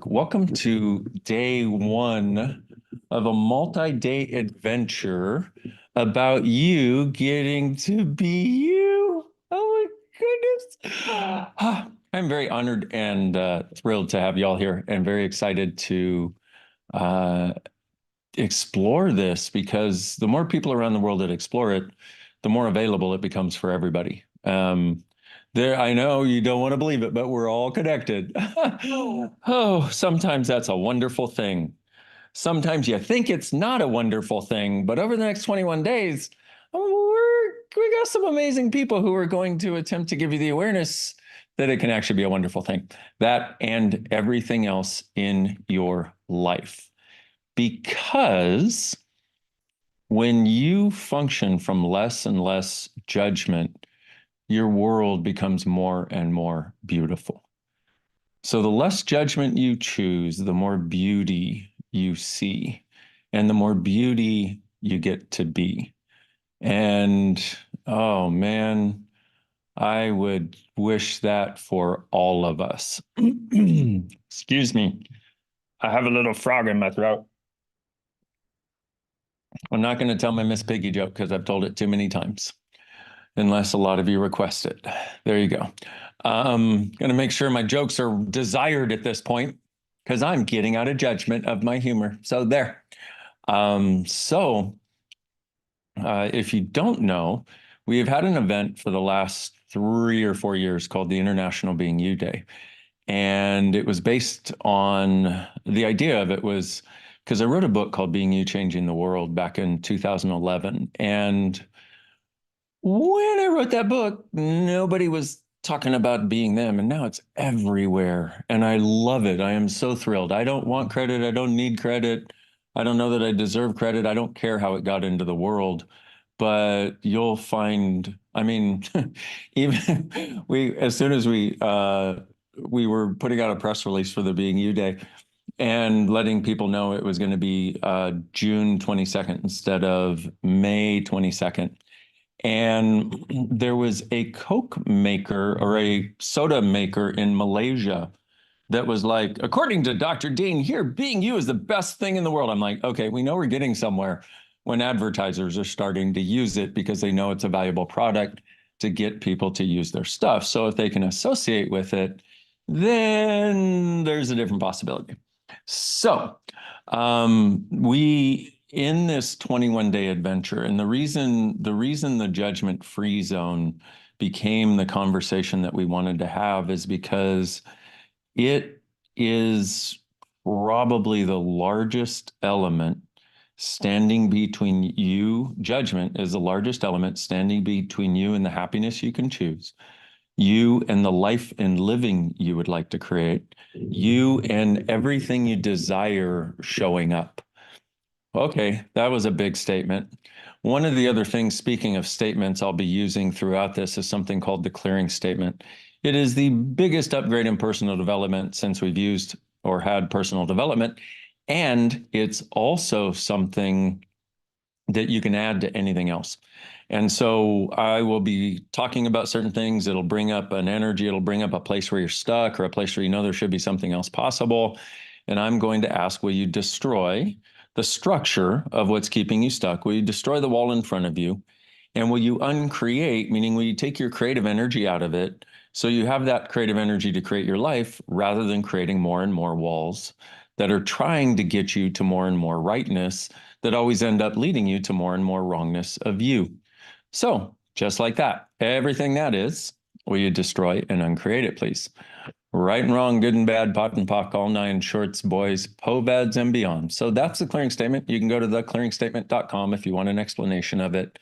Welcome to day one of a multi-day adventure about you getting to be you. Oh my goodness. I'm very honored and thrilled to have you all here and very excited to uh, explore this because the more people around the world that explore it, the more available it becomes for everybody. I know you don't want to believe it, but we're all connected. Oh, sometimes that's a wonderful thing. Sometimes you think it's not a wonderful thing, but over the next 21 days, we got some amazing people who are going to attempt to give you the awareness that it can actually be a wonderful thing. That and everything else in your life. Because when you function from less and less judgment, your world becomes more and more beautiful. So the less judgment you choose, the more beauty you see, and the more beauty you get to be. And oh man, I would wish that for all of us. Excuse me. I have a little frog in my throat. I'm not going to tell my Miss Piggy joke because I've told it too many times, unless a lot of you request it. There you go. Going to make sure my jokes are desired at this point because I'm getting out of judgment of my humor. So there. If you don't know, we have had an event for the last 3 or 4 years called the International Being You Day. And it was based on the idea of it was because I wrote a book called Being You, Changing the World back in 2011. And when I wrote that book, nobody was talking about being them. And now it's everywhere. And I love it. I am so thrilled. I don't want credit. I don't need credit. I don't know that I deserve credit. I don't care how it got into the world. But you'll find, I mean, even as soon as we were putting out a press release for the Being You Day and letting people know it was going to be June 22nd instead of May 22nd. And there was a Coke maker or a soda maker in Malaysia that was like, according to Dr. Dain Heer, being you is the best thing in the world. I'm like, okay, we know we're getting somewhere when advertisers are starting to use it because they know it's a valuable product to get people to use their stuff. So if they can associate with it, then there's a different possibility. So we in this 21-day adventure, and the reason the judgment-free zone became the conversation that we wanted to have is because it is probably the largest element standing between you. Judgment is the largest element standing between you and the happiness you can choose, you and the life and living you would like to create, you and everything you desire showing up. Okay, that was a big statement. One of the other things, speaking of statements, I'll be using throughout this is something called the clearing statement. It is the biggest upgrade in personal development since we've used or had personal development. And it's also something that you can add to anything else. And so I will be talking about certain things. It'll bring up an energy. It'll bring up a place where you're stuck or a place where you know there should be something else possible. And I'm going to ask, will you destroy the structure of what's keeping you stuck? Will you destroy the wall in front of you? And will you uncreate, meaning will you take your creative energy out of it so you have that creative energy to create your life rather than creating more and more walls that are trying to get you to more and more rightness that always end up leading you to more and more wrongness of you. So just like that, everything that is, will you destroy and uncreate it, please? Right and wrong, good and bad, pot and pock, all nine shorts, boys, po-bads, and beyond. So that's the clearing statement. You can go to theclearingstatement.com if you want an explanation of it.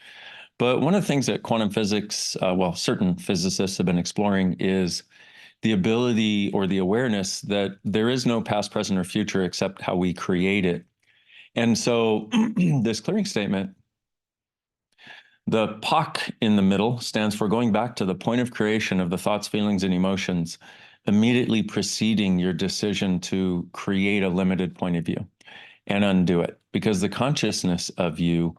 But one of the things that quantum physics, certain physicists have been exploring is the ability or the awareness that there is no past, present, or future except how we create it. And so this clearing statement, the POC in the middle stands for going back to the point of creation of the thoughts, feelings, and emotions, immediately preceding your decision to create a limited point of view and undo it, because the consciousness of you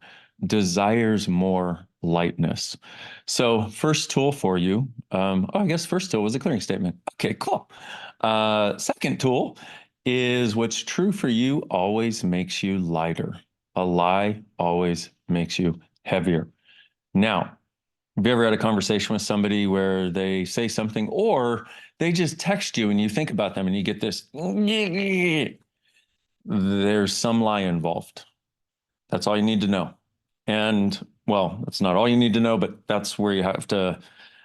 desires more lightness. So first tool for you, I guess first tool was a clearing statement. Okay, cool. Second tool is what's true for you always makes you lighter. A lie always makes you heavier. Now, have you ever had a conversation with somebody where they say something or they just text you and you think about them and you get this, there's some lie involved. That's all you need to know. And well, that's not all you need to know, but that's where you have to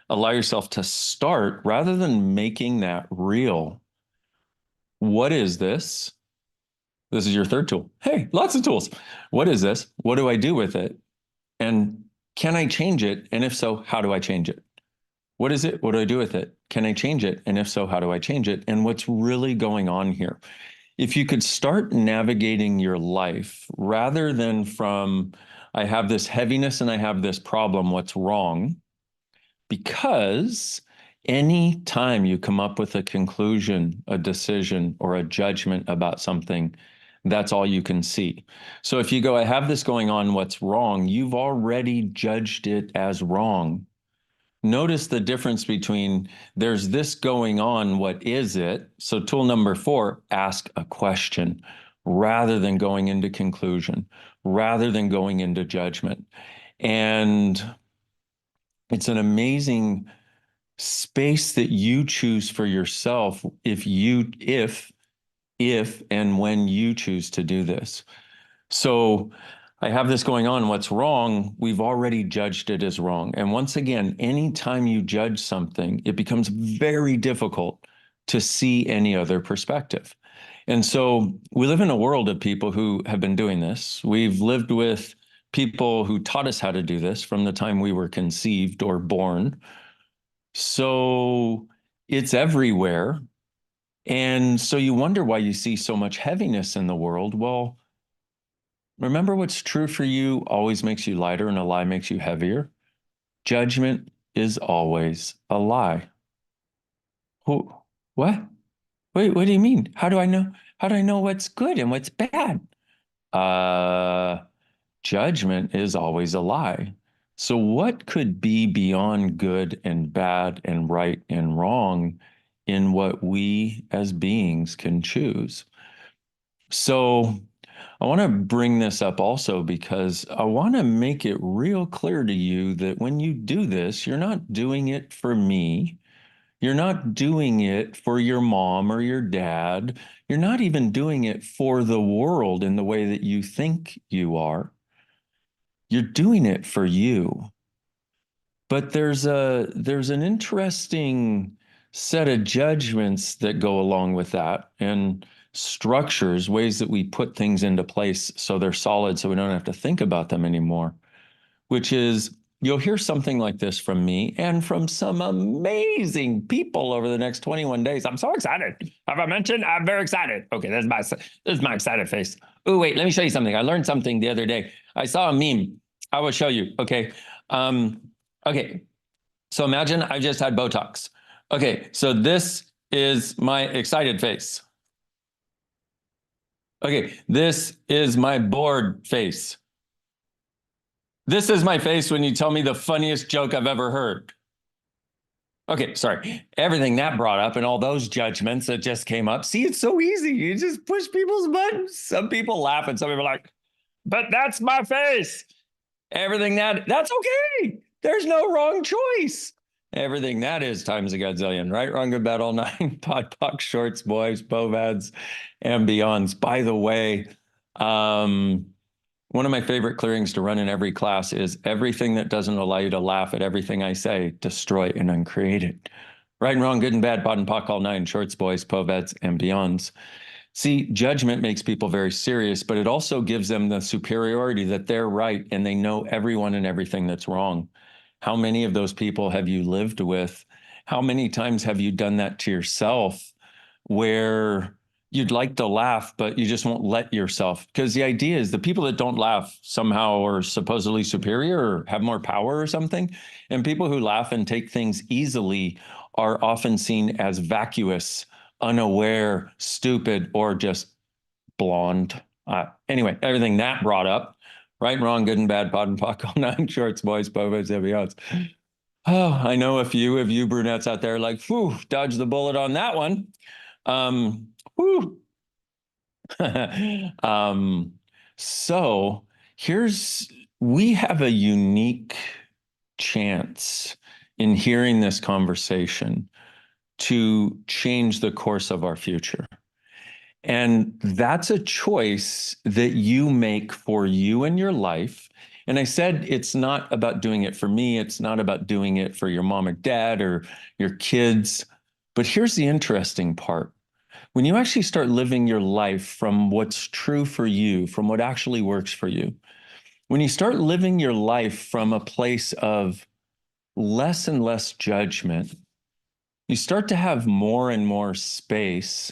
allow yourself to start rather than making that real. What is this? This is your third tool. Hey, lots of tools. What is this? What do I do with it? And can I change it? And if so, how do I change it? What is it? What do I do with it? Can I change it? And if so, how do I change it? And what's really going on here? If you could start navigating your life rather than from, I have this heaviness and I have this problem, what's wrong? Because any time you come up with a conclusion, a decision, or a judgment about something, that's all you can see. So if you go, I have this going on, what's wrong? You've already judged it as wrong. Notice the difference between there's this going on, what is it? So tool number 4, ask a question rather than going into conclusion, rather than going into judgment. And it's an amazing space that you choose for yourself if and when you choose to do this. So I have this going on. What's wrong? We've already judged it as wrong. And once again, anytime you judge something, it becomes very difficult to see any other perspective. And so we live in a world of people who have been doing this. We've lived with people who taught us how to do this from the time we were conceived or born. So it's everywhere. And so you wonder why you see so much heaviness in the world. Well, remember what's true for you always makes you lighter and a lie makes you heavier. Judgment is always a lie. Who, what? Wait, what do you mean? How do I know? How do I know what's good and what's bad? Uh, Judgment is always a lie. So what could be beyond good and bad and right and wrong in what we as beings can choose? So I want to bring this up also because I want to make it real clear to you that when you do this, you're not doing it for me. You're not doing it for your mom or your dad. You're not even doing it for the world in the way that you think you are. You're doing it for you. But there's an interesting set of judgments that go along with that and structures, ways that we put things into place so they're solid so we don't have to think about them anymore, which is you'll hear something like this from me and from some amazing people over the next 21 days. I'm so excited. Have I mentioned? I'm very excited. Okay, this is my excited face. Oh, wait, let me show you something. I learned something the other day. I saw a meme. I will show you. Okay. Okay. So imagine I just had Botox. Okay. So this is my excited face. Okay. This is my bored face. This is my face when you tell me the funniest joke I've ever heard. Okay, sorry. Everything that brought up and all those judgments that just came up. See, it's so easy. You just push people's buttons. Some people laugh and some people are like, but that's my face. That's okay. There's no wrong choice. Everything that is times a godzillion, right? Wrong, good, bad, all nine. Pod, poc, shorts, boys, bovads, and beyonds. By the way, one of my favorite clearings to run in every class is everything that doesn't allow you to laugh at everything I say, destroy and uncreate it. Right and wrong, good and bad, pod and poc, all nine, shorts, boys, poveds, and beyonds. See, judgment makes people very serious, but it also gives them the superiority that they're right and they know everyone and everything that's wrong. How many of those people have you lived with? How many times have you done that to yourself where you'd like to laugh, but you just won't let yourself? Because the idea is the people that don't laugh somehow are supposedly superior or have more power or something. And people who laugh and take things easily are often seen as vacuous, unaware, stupid, or just blonde. Anyway, everything that brought up, right and wrong, good and bad, pod and poc, all nine, shorts, boys, povas, and beyonds. Oh, I know a few of you brunettes out there like, whew, dodged the bullet on that one. Whew. Um, so here's we have a unique chance in hearing this conversation to change the course of our future. And that's a choice that you make for you and your life. And I said it's not about doing it for me, it's not about doing it for your mom or dad or your kids. But here's the interesting part. When you actually start living your life from what's true for you, from what actually works for you, when you start living your life from a place of less and less judgment, you start to have more and more space.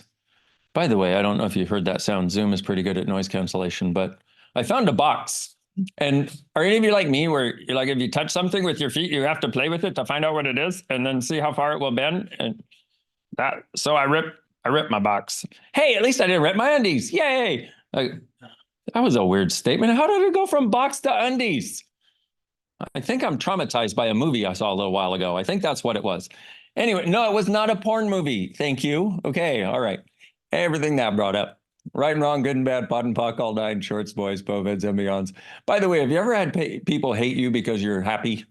By the way, I don't know if you heard that sound. Zoom is pretty good at noise cancellation, but I found a box. And are any of you like me where you're like, if you touch something with your feet, you have to play with it to find out what it is and then see how far it will bend? And that, so I ripped my box. Hey, at least I didn't rip my undies. Yay. That was a weird statement. How did it go from box to undies? I think I'm traumatized by a movie I saw a little while ago. I think that's what it was. Anyway, no, it was not a porn movie. Thank you. Okay. All right. Everything that brought up. Right and wrong, good and bad, pot and pock, all nine, shorts, boys, bovids, and beyonds. By the way, have you ever had people hate you because you're happy?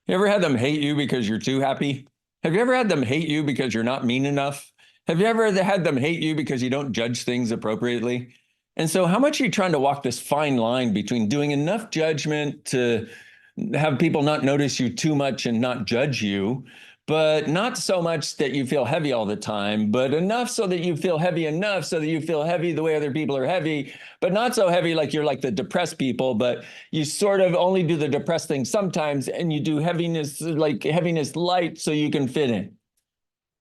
You ever had them hate you because you're too happy? Have you ever had them hate you because you're not mean enough? Have you ever had them hate you because you don't judge things appropriately? And so, how much are you trying to walk this fine line between doing enough judgment to have people not notice you too much and not judge you, but not so much that you feel heavy all the time, but enough so that you feel heavy enough so that you feel heavy the way other people are heavy, but not so heavy like you're like the depressed people, but you sort of only do the depressed thing sometimes and you do heaviness, like heaviness light so you can fit in.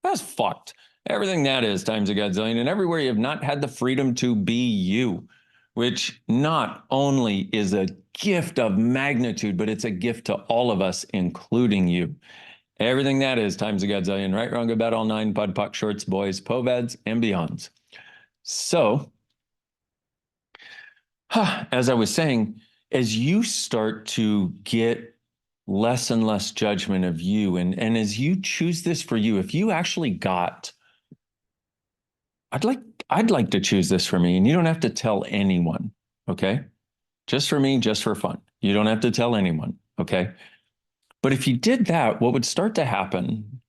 That's fucked. Everything that is times a godzillion, and everywhere you have not had the freedom to be you, which not only is a gift of magnitude, but it's a gift to all of us, including you. Everything that is times a godzillion, right, wrong, good, bad, all nine, pod, poc, shorts, boys, poveds, and beyonds. So, as I was saying, as you start to get less and less judgment of you, and as you choose this for you, if you actually got I'd like I'd like to choose this for me, and you don't have to tell anyone, okay? Just for me, just for fun. You don't have to tell anyone, okay? But if you did that, what would start to happen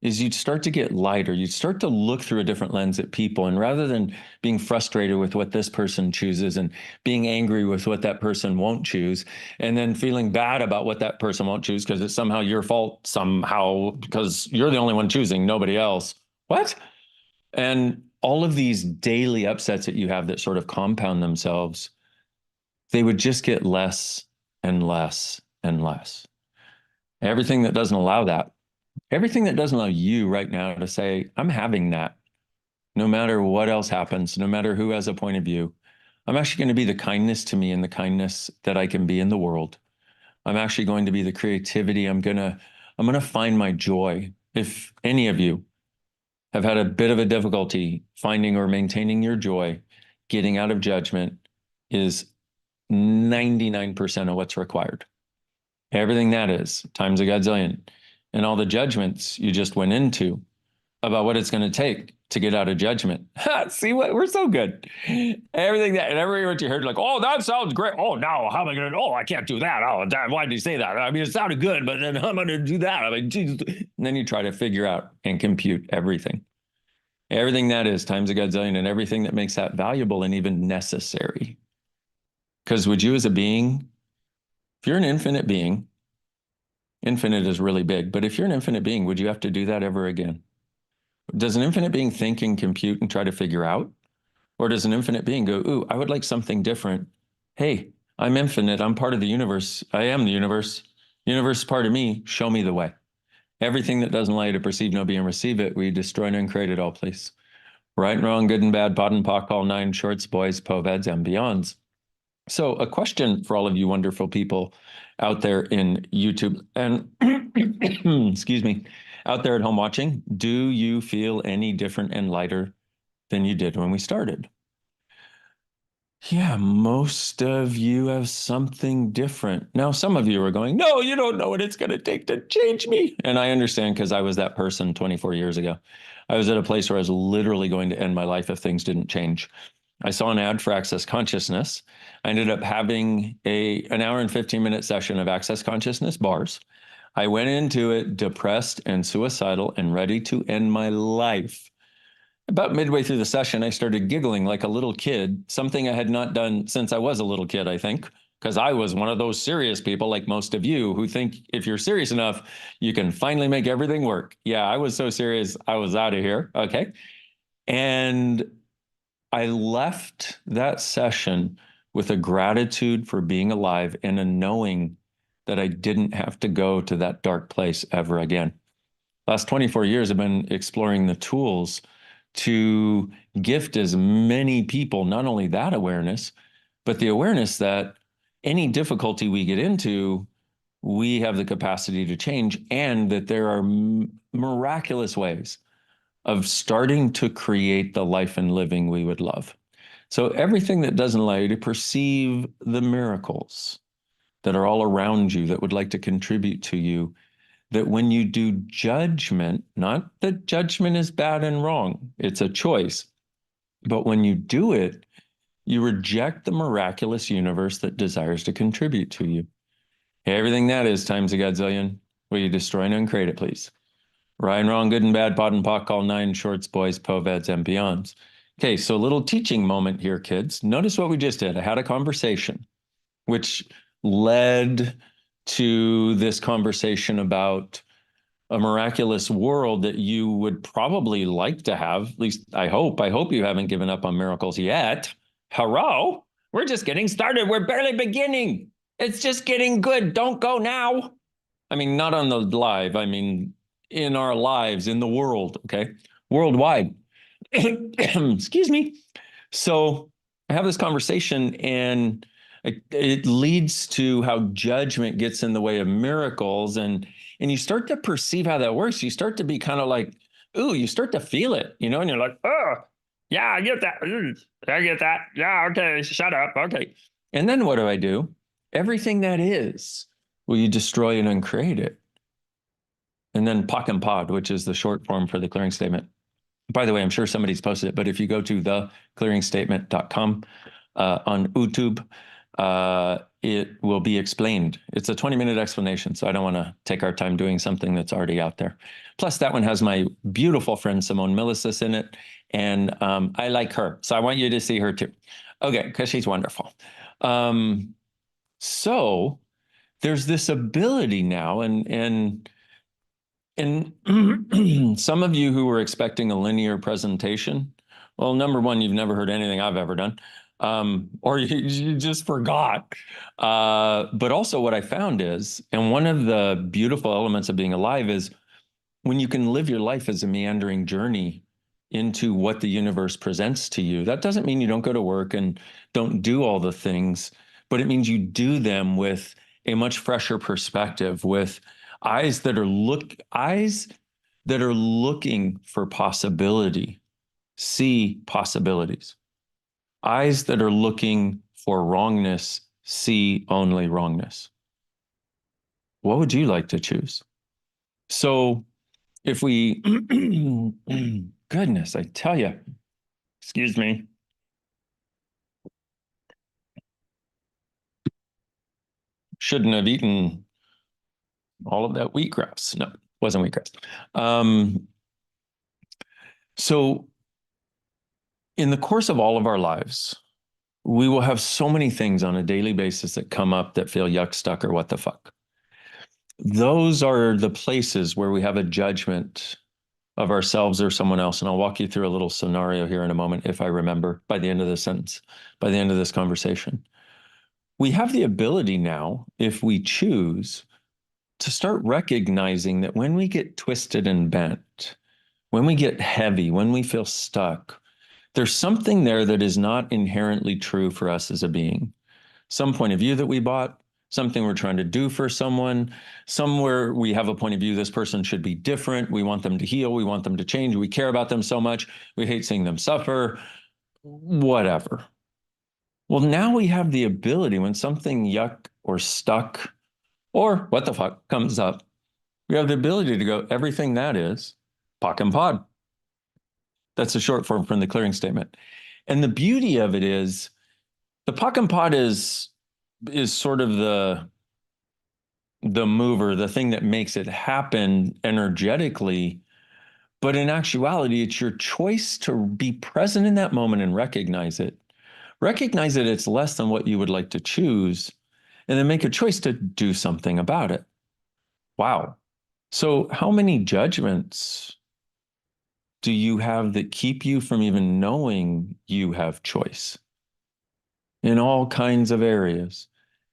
is you'd start to get lighter. You'd start to look through a different lens at people. And rather than being frustrated with what this person chooses and being angry with what that person won't choose, and then feeling bad about what that person won't choose because it's somehow your fault, somehow, because you're the only one choosing, nobody else. What? And all of these daily upsets that you have that sort of compound themselves, they would just get less and less and less. Everything that doesn't allow that, everything that doesn't allow you right now to say, I'm having that, no matter what else happens, no matter who has a point of view, I'm actually going to be the kindness to me and the kindness that I can be in the world. I'm actually going to be the creativity. I'm going to find my joy. If any of you have had a bit of a difficulty finding or maintaining your joy, getting out of judgment is 99% of what's required. Everything that is times a godzillion. And all the judgments you just went into about what it's going to take to get out of judgment. See what we're so good. Everything that and every what you heard, like, oh, that sounds great. Oh, no, how am I gonna? Oh, I can't do that. Oh, why did you say that? I mean, it sounded good, but then I'm gonna do that. I mean, Jesus. And then you try to figure out and compute everything. Everything that is times a godzillion and everything that makes that valuable and even necessary. Because would you as a being, if you're an infinite being, infinite is really big, but if you're an infinite being, would you have to do that ever again? Does an infinite being think and compute and try to figure out? Or does an infinite being go, ooh, I would like something different? Hey, I'm infinite. I'm part of the universe. I am the universe. Universe is part of me. Show me the way. Everything that doesn't allow you to perceive, know, be, and receive it, we destroy and create it all, please. Right and wrong, good and bad, pot and pock, all nine, shorts, boys, poveds, and beyonds. So a question for all of you wonderful people out there in YouTube and excuse me, out there at home watching, do you feel any different and lighter than you did when we started? Yeah, most of you have something different. Now, some of you are going, no, you don't know what it's going to take to change me. And I understand because I was that person 24 years ago. I was at a place where I was literally going to end my life if things didn't change. I saw an ad for Access Consciousness. I ended up having an hour and 15-minute session of Access Consciousness bars. I went into it depressed and suicidal and ready to end my life. About midway through the session, I started giggling like a little kid, something I had not done since I was a little kid, I think, because I was one of those serious people like most of you who think if you're serious enough, you can finally make everything work. Yeah, I was so serious, I was out of here. Okay. And I left that session with a gratitude for being alive and a knowing that I didn't have to go to that dark place ever again. Last 24 years, I've been exploring the tools to gift as many people, not only that awareness, but the awareness that any difficulty we get into, we have the capacity to change, and that there are miraculous ways of starting to create the life and living we would love. So everything that doesn't allow you to perceive the miracles that are all around you that would like to contribute to you, that when you do judgment, not that judgment is bad and wrong, it's a choice, but when you do it, you reject the miraculous universe that desires to contribute to you. Everything that is times a godzillion, will you destroy and uncreate it, please? Right and wrong, good and bad, pot and pock, all nine shorts, boys, poveds, and beyonds. Okay, so a little teaching moment here, kids. Notice what we just did. I had a conversation, which led to this conversation about a miraculous world that you would probably like to have. At least I hope. I hope you haven't given up on miracles yet. Hello? We're just getting started. We're barely beginning. It's just getting good. Don't go now. I mean, not on the live. I mean, in our lives, in the world, okay? Worldwide. Excuse me. So I have this conversation, and it leads to how judgment gets in the way of miracles, and you start to perceive how that works. You start to be kind of like, ooh, you start to feel it, and you're like, oh, yeah, I get that. I get that. Yeah, okay, shut up. Okay. And then what do? Everything that is, will you destroy and uncreate it? And then POC and POD, which is the short form for the clearing statement. By the way, I'm sure somebody's posted it, but if you go to theclearingstatement.com on YouTube, it will be explained. It's a 20-minute explanation, so I don't want to take our time doing something that's already out there. Plus, that one has my beautiful friend Simone Milicis in it, and I like her, so I want you to see her too. Okay, because she's wonderful. So there's this ability now, and some of you who were expecting a linear presentation, well, number one, you've never heard anything I've ever done, or you just forgot. But also what I found is, and one of the beautiful elements of being alive is when you can live your life as a meandering journey into what the universe presents to you. That doesn't mean you don't go to work and don't do all the things, but it means you do them with a much fresher perspective, with eyes that are looking for possibility, see possibilities. Eyes that are looking for wrongness, see only wrongness. What would you like to choose? So if we, goodness, I tell you, excuse me. Shouldn't have eaten all of that wheatgrass. No, it wasn't wheatgrass. So in the course of all of our lives, we will have so many things on a daily basis that come up that feel yuck, stuck, or what the fuck. Those are the places where we have a judgment of ourselves or someone else. And I'll walk you through a little scenario here in a moment, if I remember by the end of the sentence, by the end of this conversation. We have the ability now, if we choose, to start recognizing that when we get twisted and bent, when we get heavy, when we feel stuck, there's something there that is not inherently true for us as a being. Some point of view that we bought, something we're trying to do for someone, somewhere we have a point of view, this person should be different. We want them to heal. We want them to change. We care about them so much. We hate seeing them suffer, whatever. Well, now we have the ability when something yuck or stuck or what the fuck comes up, we have the ability to go, everything that is, POC and POD. That's a short form from the clearing statement. And the beauty of it is the puck and pod is sort of the mover, the thing that makes it happen energetically. But in actuality, it's your choice to be present in that moment and recognize it. Recognize that it's less than what you would like to choose, and then make a choice to do something about it. Wow. So, how many judgments do you have that keep you from even knowing you have choice in all kinds of areas?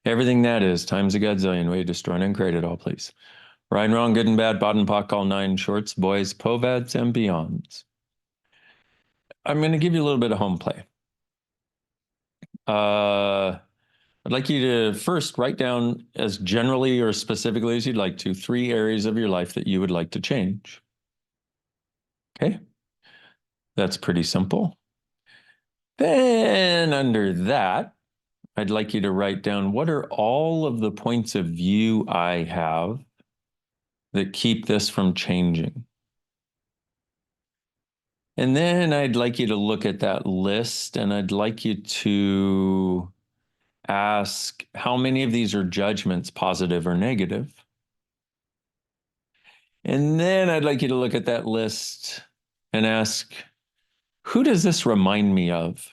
Everything that is times a godzillion, we destroy and create it all, please. Right and wrong, good and bad, bottom pock, all nine shorts, boys, povads, and beyonds. I'm going to give you a little bit of home play. I'd like you to first write down as generally or specifically as you'd like to 3 areas of your life that you would like to change. Okay, that's pretty simple. Then under that, I'd like you to write down what are all of the points of view I have that keep this from changing. And then I'd like you to look at that list and I'd like you to ask how many of these are judgments, positive or negative. And then I'd like you to look at that list and ask, who does this remind me of?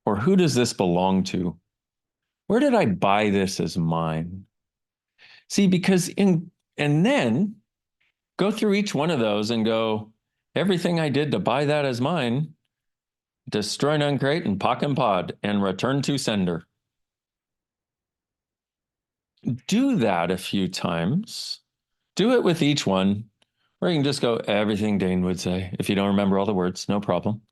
Or who does this belong to? Where did I buy this as mine? See, and then go through each one of those and go, everything I did to buy that as mine, destroy and uncreate and pock and pod and return to sender. Do that a few times. Do it with each one, or you can just go everything Dain would say. If you don't remember all the words, no problem.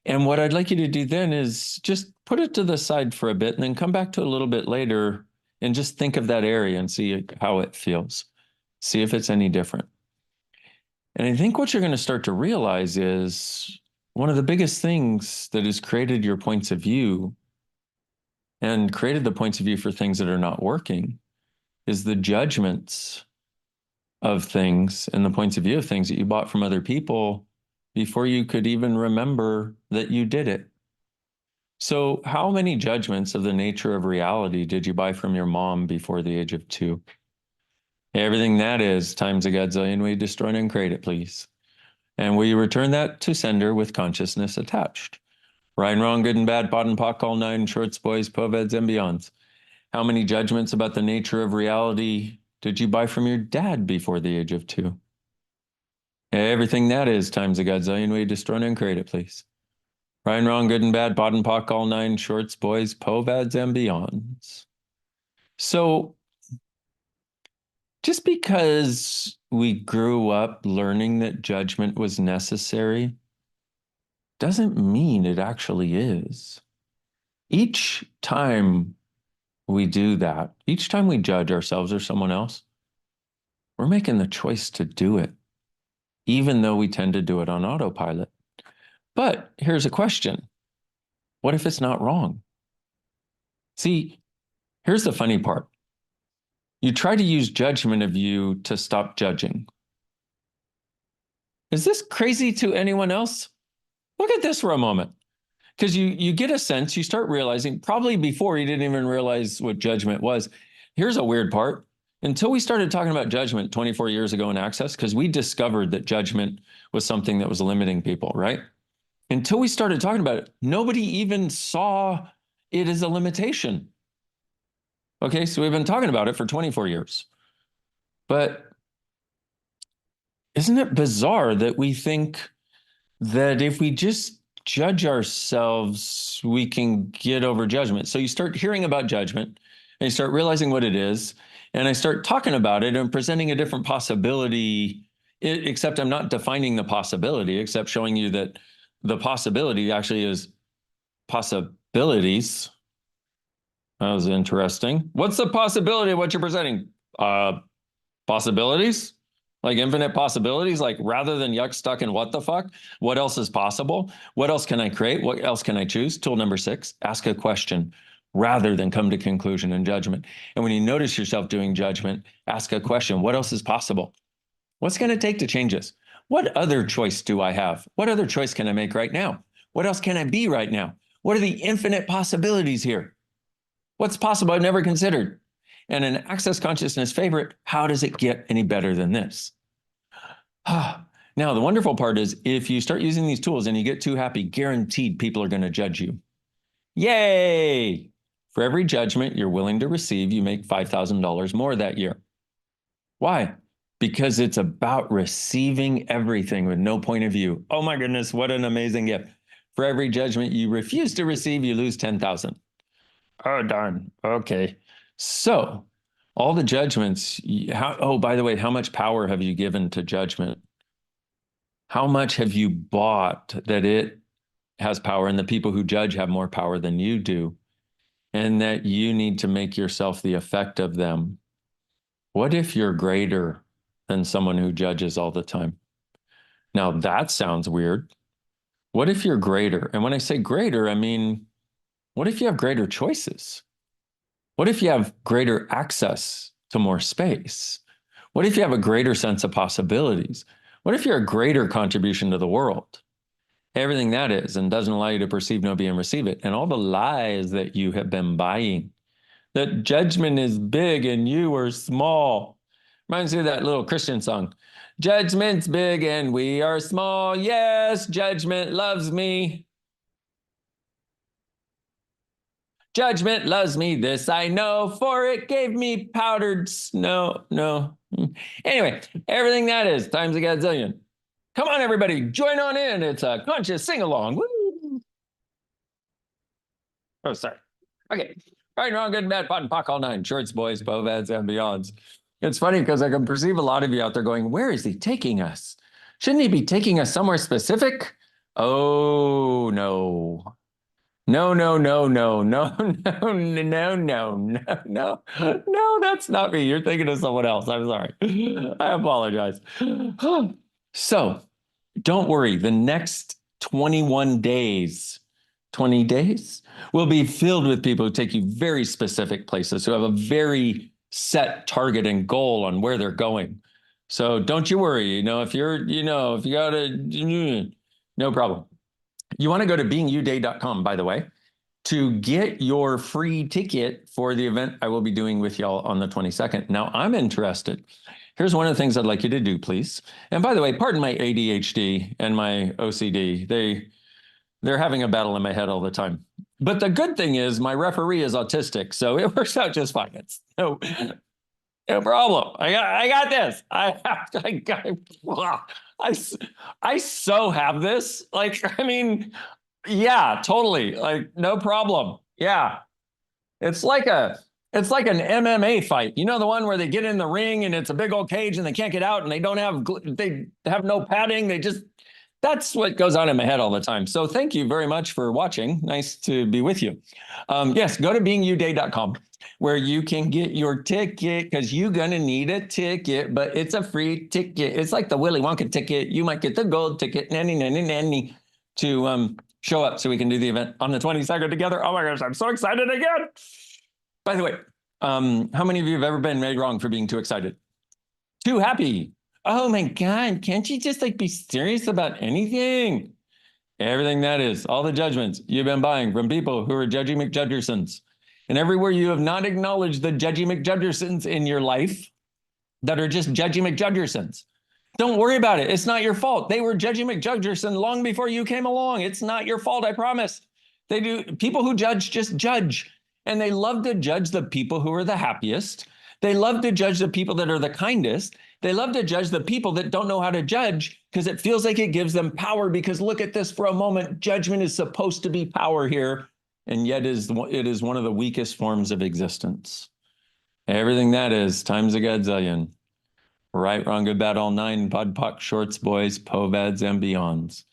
And what I'd like you to do then is just put it to the side for a bit and then come back to it a little bit later and just think of that area and see how it feels. See if it's any different. And I think what you're going to start to realize is one of the biggest things that has created your points of view and created the points of view for things that are not working is the judgments of things and the points of view of things that you bought from other people before you could even remember that you did it. So how many judgments of the nature of reality did you buy from your mom before the age of 2? Everything that is times a godzillion, we destroy and create it, please. And we return that to sender with consciousness attached. Right and wrong, good and bad, pot and pock, all nine shorts, boys, poveds, and beyonds. How many judgments about the nature of reality did you buy from your dad before the age of 2? Everything that is times a godzillion, we destroy and create it, please. Right and wrong, good and bad, pot and pock, all nine shorts, boys, povads, and beyonds. So just because we grew up learning that judgment was necessary doesn't mean it actually is. Each time we do that, each time we judge ourselves or someone else, we're making the choice to do it, even though we tend to do it on autopilot. But here's a question. What if it's not wrong? See, here's the funny part. You try to use judgment of you to stop judging. Is this crazy to anyone else? Look at this for a moment. Because you get a sense, you start realizing, probably before you didn't even realize what judgment was. Here's a weird part. Until we started talking about judgment 24 years ago in Access, because we discovered that judgment was something that was limiting people, right? Until we started talking about it, nobody even saw it as a limitation. Okay, so we've been talking about it for 24 years. But isn't it bizarre that we think that if we just judge ourselves, we can get over judgment? So you start hearing about judgment and you start realizing what it is. And I start talking about it and presenting a different possibility, except I'm not defining the possibility, except showing you that the possibility actually is possibilities. That was interesting. What's the possibility of what you're presenting? Possibilities? Like infinite possibilities? Like rather than yuck, stuck, and what the fuck? What else is possible? What else can I create? What else can I choose? Tool number 6, ask a question rather than come to conclusion and judgment. And when you notice yourself doing judgment, ask a question. What else is possible? What's going to take to change this? What other choice do I have? What other choice can I make right now? What else can I be right now? What are the infinite possibilities here? What's possible I've never considered? And an access consciousness favorite, how does it get any better than this? Now, the wonderful part is if you start using these tools and you get too happy, guaranteed people are going to judge you. Yay! For every judgment you're willing to receive, you make $5,000 more that year. Why? Because it's about receiving everything with no point of view. Oh my goodness, what an amazing gift. For every judgment you refuse to receive, you lose 10,000. Oh, darn. Okay. So all the judgments, by the way, how much power have you given to judgment? How much have you bought that it has power and the people who judge have more power than you do, and that you need to make yourself the effect of them? What if you're greater than someone who judges all the time? Now that sounds weird. What if you're greater? And when I say greater, I mean, what if you have greater choices? What if you have greater access to more space? What if you have a greater sense of possibilities? What if you're a greater contribution to the world? Everything that is, and doesn't allow you to perceive, know, be, and receive it. And all the lies that you have been buying, that judgment is big and you are small. Reminds me of that little Christian song. Judgment's big and we are small. Yes, judgment loves me. Judgment loves me, this I know, for it gave me powdered snow. No. Anyway, everything that is times a gazillion. Come on, everybody, join on in. It's a conscious sing-along. Woo! Oh, sorry. Okay. Right, wrong, good, bad, pot, and pock, all nine. Shorts, boys, bovads, and beyonds. It's funny because I can perceive a lot of you out there going, where is he taking us? Shouldn't he be taking us somewhere specific? Oh, no. No, no, no, no, no, no, no, no, no, no, no, that's not me. You're thinking of someone else. I'm sorry. I apologize. So don't worry. The next 21 days, 20 days will be filled with people who take you very specific places, who have a very set target and goal on where they're going. So don't you worry. If you got to, no problem. You want to go to beingyouday.com, by the way, to get your free ticket for the event I will be doing with y'all on the 22nd. Now, I'm interested. Here's one of the things I'd like you to do, please. And by the way, pardon my ADHD and my OCD. They're having a battle in my head all the time. But the good thing is my referee is autistic, so it works out just fine. It's no problem. I got this. I so have this. Yeah, totally. No problem. Yeah. It's like an MMA fight. You know, the one where they get in the ring and it's a big old cage and they can't get out and they have no padding. That's what goes on in my head all the time. So thank you very much for watching. Nice to be with you. Yes, go to beingyouday.com where you can get your ticket, because you're going to need a ticket, but it's a free ticket. It's like the Willy Wonka ticket. You might get the gold ticket, nanny, to show up so we can do the event on the 22nd together. Oh my gosh, I'm so excited again. By the way, how many of you have ever been made wrong for being too excited? Too happy? Oh my God, can't you just be serious about anything? Everything that is, all the judgments you've been buying from people who are Judgy McJudgersons. And everywhere you have not acknowledged the Judgy McJudgersons in your life that are just Judgy McJudgersons. Don't worry about it. It's not your fault. They were Judgy McJudgerson long before you came along. It's not your fault, I promise. People who judge just judge. And they love to judge the people who are the happiest. They love to judge the people that are the kindest. They love to judge the people that don't know how to judge because it feels like it gives them power. Because look at this for a moment. Judgment is supposed to be power here. And yet it is one of the weakest forms of existence. Everything that is times a gazillion. Right, wrong, good, bad, all nine, pod, poc, shorts, boys, povads, and beyonds.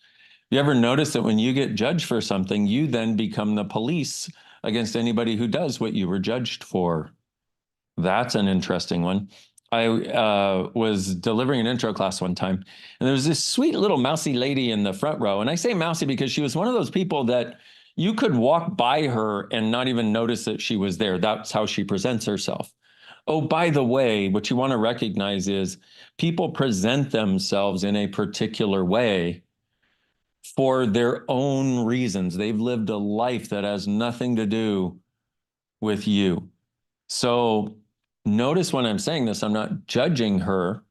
You ever notice that when you get judged for something, you then become the police against anybody who does what you were judged for? That's an interesting one. I was delivering an intro class one time, and there was this sweet little mousy lady in the front row. And I say mousy because she was one of those people that you could walk by her and not even notice that she was there. That's how she presents herself. Oh, by the way, what you want to recognize is people present themselves in a particular way for their own reasons. They've lived a life that has nothing to do with you. So notice when I'm saying this, I'm not judging her,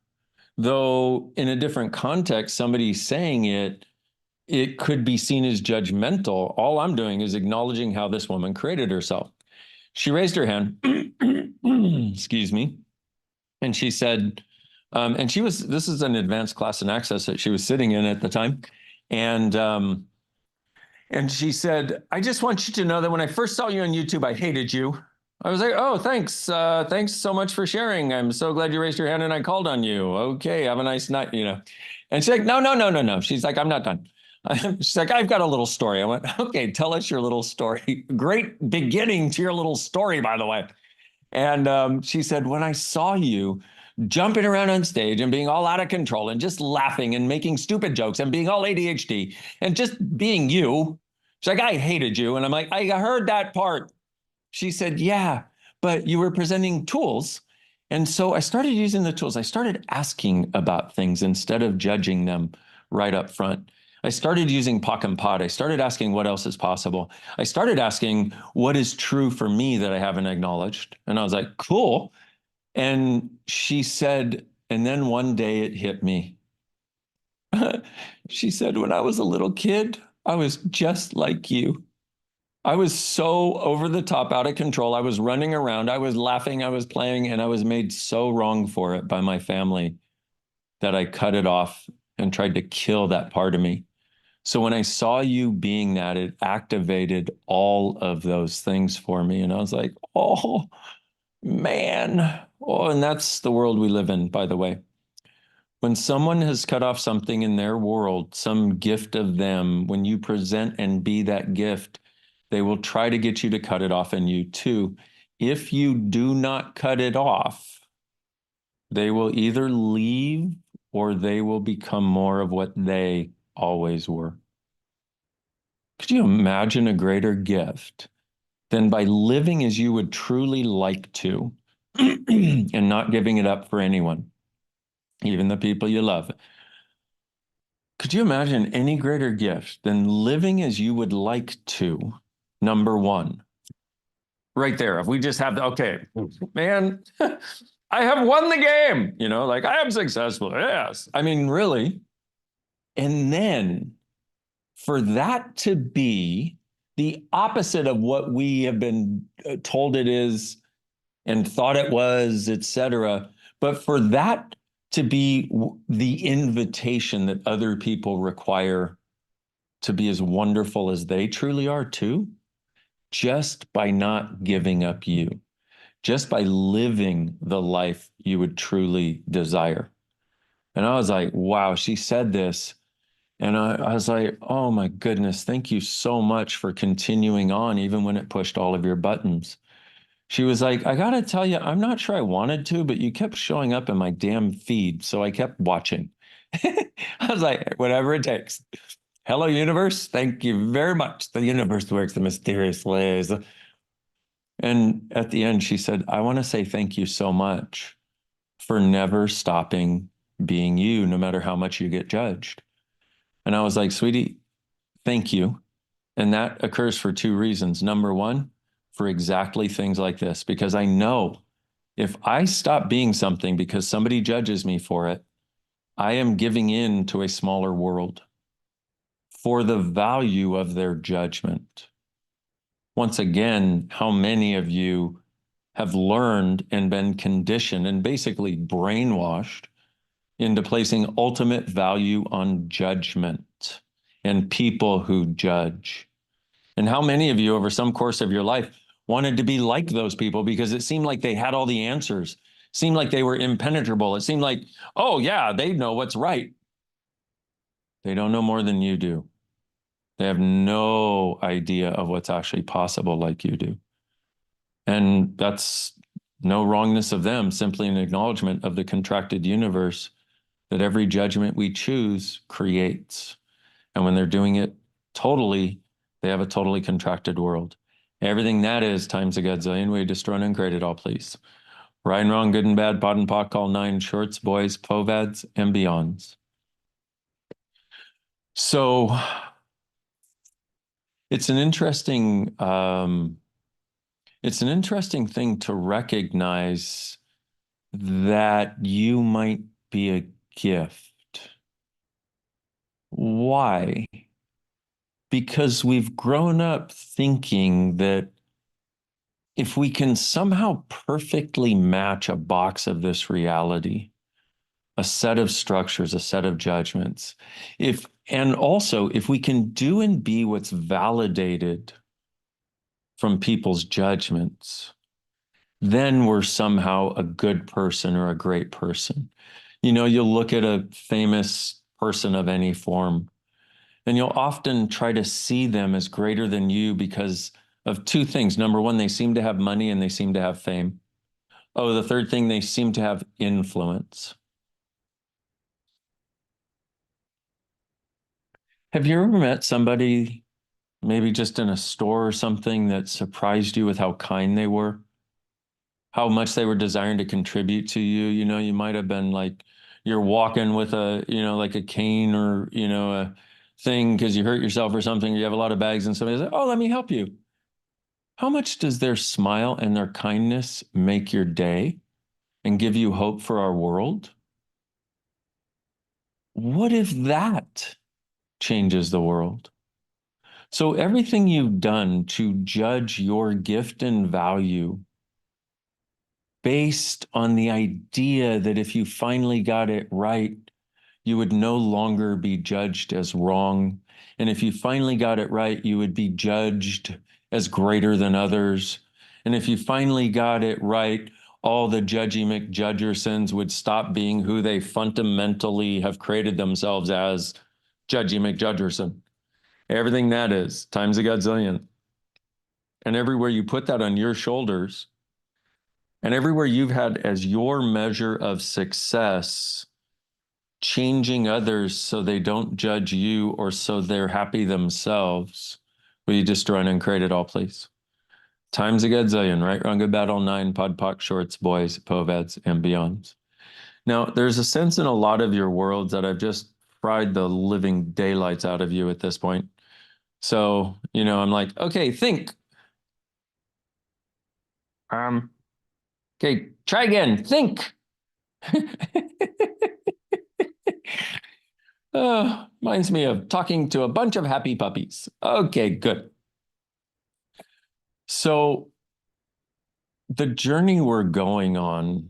though in a different context, somebody saying it could be seen as judgmental. All I'm doing is acknowledging how this woman created herself. She raised her hand, excuse me, and she said, and this is an advanced class in access that she was sitting in at the time. And she said, I just want you to know that when I first saw you on YouTube, I hated you. I was like, oh, thanks. Thanks so much for sharing. I'm so glad you raised your hand and I called on you. Okay, have a nice night, And she's like, no, no, no, no, no. She's like, I'm not done. She's like, I've got a little story. I went, okay, tell us your little story. Great beginning to your little story, by the way. And she said, when I saw you jumping around on stage and being all out of control and just laughing and making stupid jokes and being all ADHD and just being you, she's like, I hated you. And I'm like, I heard that part. She said, yeah, but you were presenting tools. And so I started using the tools. I started asking about things instead of judging them right up front. I started using POC and POD. I started asking what else is possible. I started asking what is true for me that I haven't acknowledged. And I was like, cool. And she said, and then one day it hit me. She said, when I was a little kid, I was just like you. I was so over the top, out of control. I was running around. I was laughing. I was playing, and I was made so wrong for it by my family that I cut it off and tried to kill that part of me. So when I saw you being that, it activated all of those things for me. And I was like, oh, man. Oh, and that's the world we live in, by the way. When someone has cut off something in their world, some gift of them, when you present and be that gift, they will try to get you to cut it off in you too. If you do not cut it off, they will either leave or they will become more of what they always were. Could you imagine a greater gift than by living as you would truly like to and not giving it up for anyone, even the people you love? Could you imagine any greater gift than living as you would like to? Number one, right there. If we just have, okay, man, I have won the game, like I am successful. Yes. I mean, really. And then for that to be the opposite of what we have been told it is and thought it was, etc. But for that to be the invitation that other people require to be as wonderful as they truly are too, just by not giving up you, just by living the life you would truly desire. And I was like, wow, she said this. And I was like, oh my goodness, thank you so much for continuing on, even when it pushed all of your buttons. She was like, I got to tell you, I'm not sure I wanted to, but you kept showing up in my damn feed. So I kept watching. I was like, whatever it takes. Hello, universe. Thank you very much. The universe works in mysterious ways. And at the end, she said, I want to say thank you so much for never stopping being you, no matter how much you get judged. And I was like, sweetie, thank you. And that occurs for two reasons. Number one, for exactly things like this, because I know if I stop being something because somebody judges me for it, I am giving in to a smaller world for the value of their judgment. Once again, how many of you have learned and been conditioned and basically brainwashed into placing ultimate value on judgment and people who judge? And how many of you over some course of your life wanted to be like those people because it seemed like they had all the answers, seemed like they were impenetrable. It seemed like, oh yeah, they know what's right. They don't know more than you do. They have no idea of what's actually possible like you do. And that's no wrongness of them, simply an acknowledgement of the contracted universe that every judgment we choose creates. And when they're doing it totally, they have a totally contracted world. Everything that is times a godzillion, we destroy and create it all, please. Right and wrong, good and bad, pot and pock, all nine shorts, boys, povads, and beyonds. So it's an interesting it's an interesting thing to recognize that you might be a gift. Why? Because we've grown up thinking that if we can somehow perfectly match a box of this reality, a set of structures, a set of judgments, and also if we can do and be what's validated from people's judgments, then we're somehow a good person or a great person. You know, you'll look at a famous person of any form, and you'll often try to see them as greater than you because of two things. Number one, they seem to have money and they seem to have fame. Oh, the third thing, they seem to have influence. Have you ever met somebody, maybe just in a store or something, that surprised you with how kind they were? How much they were desiring to contribute to you? You know, you might have been like, you're walking with a, you know, like a cane or, you know, a thing because you hurt yourself or something. You have a lot of bags and somebody's like, oh, let me help you. How much does their smile and their kindness make your day and give you hope for our world? What if that changes the world? So everything you've done to judge your gift and value based on the idea that if you finally got it right, you would no longer be judged as wrong. And if you finally got it right, you would be judged as greater than others. And if you finally got it right, all the judgy McJudgersons would stop being who they fundamentally have created themselves as, Judgy McJudgerson. Everything that is, times a godzillion. And everywhere you put that on your shoulders, and everywhere you've had as your measure of success, changing others so they don't judge you or so they're happy themselves, will you just run and create it all, please? Times a godzillion, right? Wrong, good, bad, all nine, pod, poc, shorts, boys, poveds, and beyonds. Now, there's a sense in a lot of your worlds that I've just fried the living daylights out of you at this point. So, you know, I'm like, okay, think. Um, okay, try again. Think. Oh, reminds me of talking to a bunch of happy puppies. Okay, good. So the journey we're going on,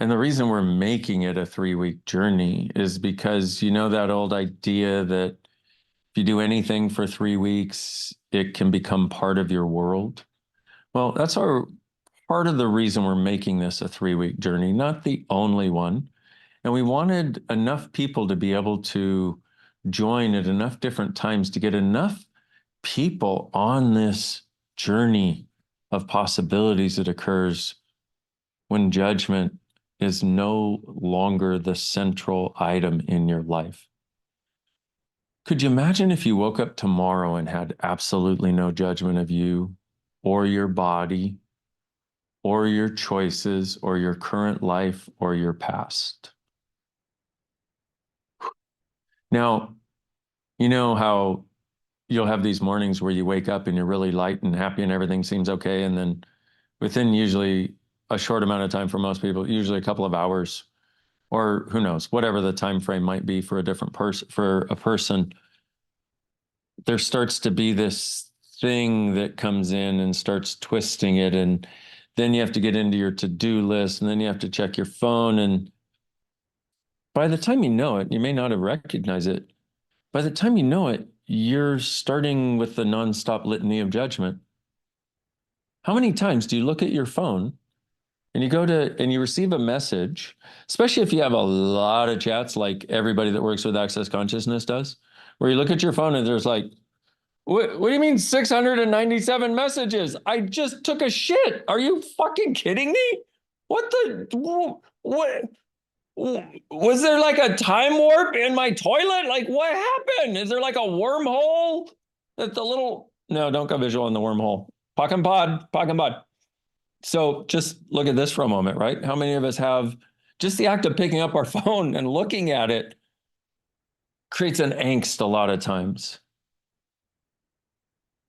and the reason we're making it a 3-week journey is because you know that old idea that if you do anything for 3 weeks, it can become part of your world. Well, that's our part of the reason we're making this a 3-week journey, not the only one. And we wanted enough people to be able to join at enough different times to get enough people on this journey of possibilities that occurs when judgment is no longer the central item in your life. Could you imagine if you woke up tomorrow and had absolutely no judgment of you or your body or your choices or your current life or your past? Now, you know how you'll have these mornings where you wake up and you're really light and happy and everything seems okay. And then within usually a short amount of time for most people, usually a couple of hours, or who knows, whatever the time frame might be for a different person, for a person, there starts to be this thing that comes in and starts twisting it. And then you have to get into your to-do list, and then you have to check your phone. And by the time you know it, you may not have recognized it. By the time you know it, you're starting with the nonstop litany of judgment. How many times do you look at your phone and you receive a message, especially if you have a lot of chats like everybody that works with Access Consciousness does, where you look at your phone and there's like, what do you mean 697 messages? I just took a shit. Are you fucking kidding me? What? Was there like a time warp in my toilet? Like, what happened? Is there like a wormhole? That the little, no, don't go visual in the wormhole. Pock and pod. So just look at this for a moment, right? How many of us have just the act of picking up our phone and looking at it creates an angst a lot of times.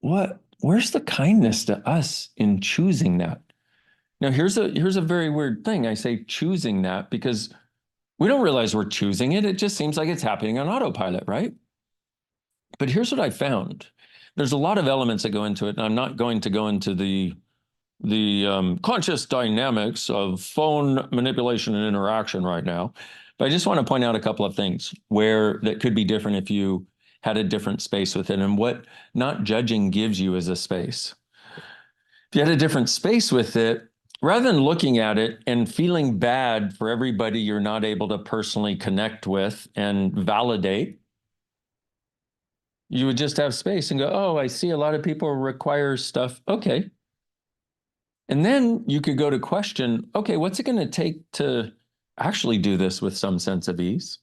where's the kindness to us in choosing that? Now, here's a very weird thing. I say choosing that because we don't realize we're choosing it. It just seems like it's happening on autopilot, right? But here's what I found. There's a lot of elements that go into it, and I'm not going to go into the conscious dynamics of phone manipulation and interaction right now. But I just want to point out a couple of things where that could be different if you had a different space with it, and what not judging gives you as a space. If you had a different space with it, rather than looking at it and feeling bad for everybody you're not able to personally connect with and validate, you would just have space and go, oh, I see a lot of people require stuff. Okay. And then you could go to question, okay, what's it going to take to actually do this with some sense of ease?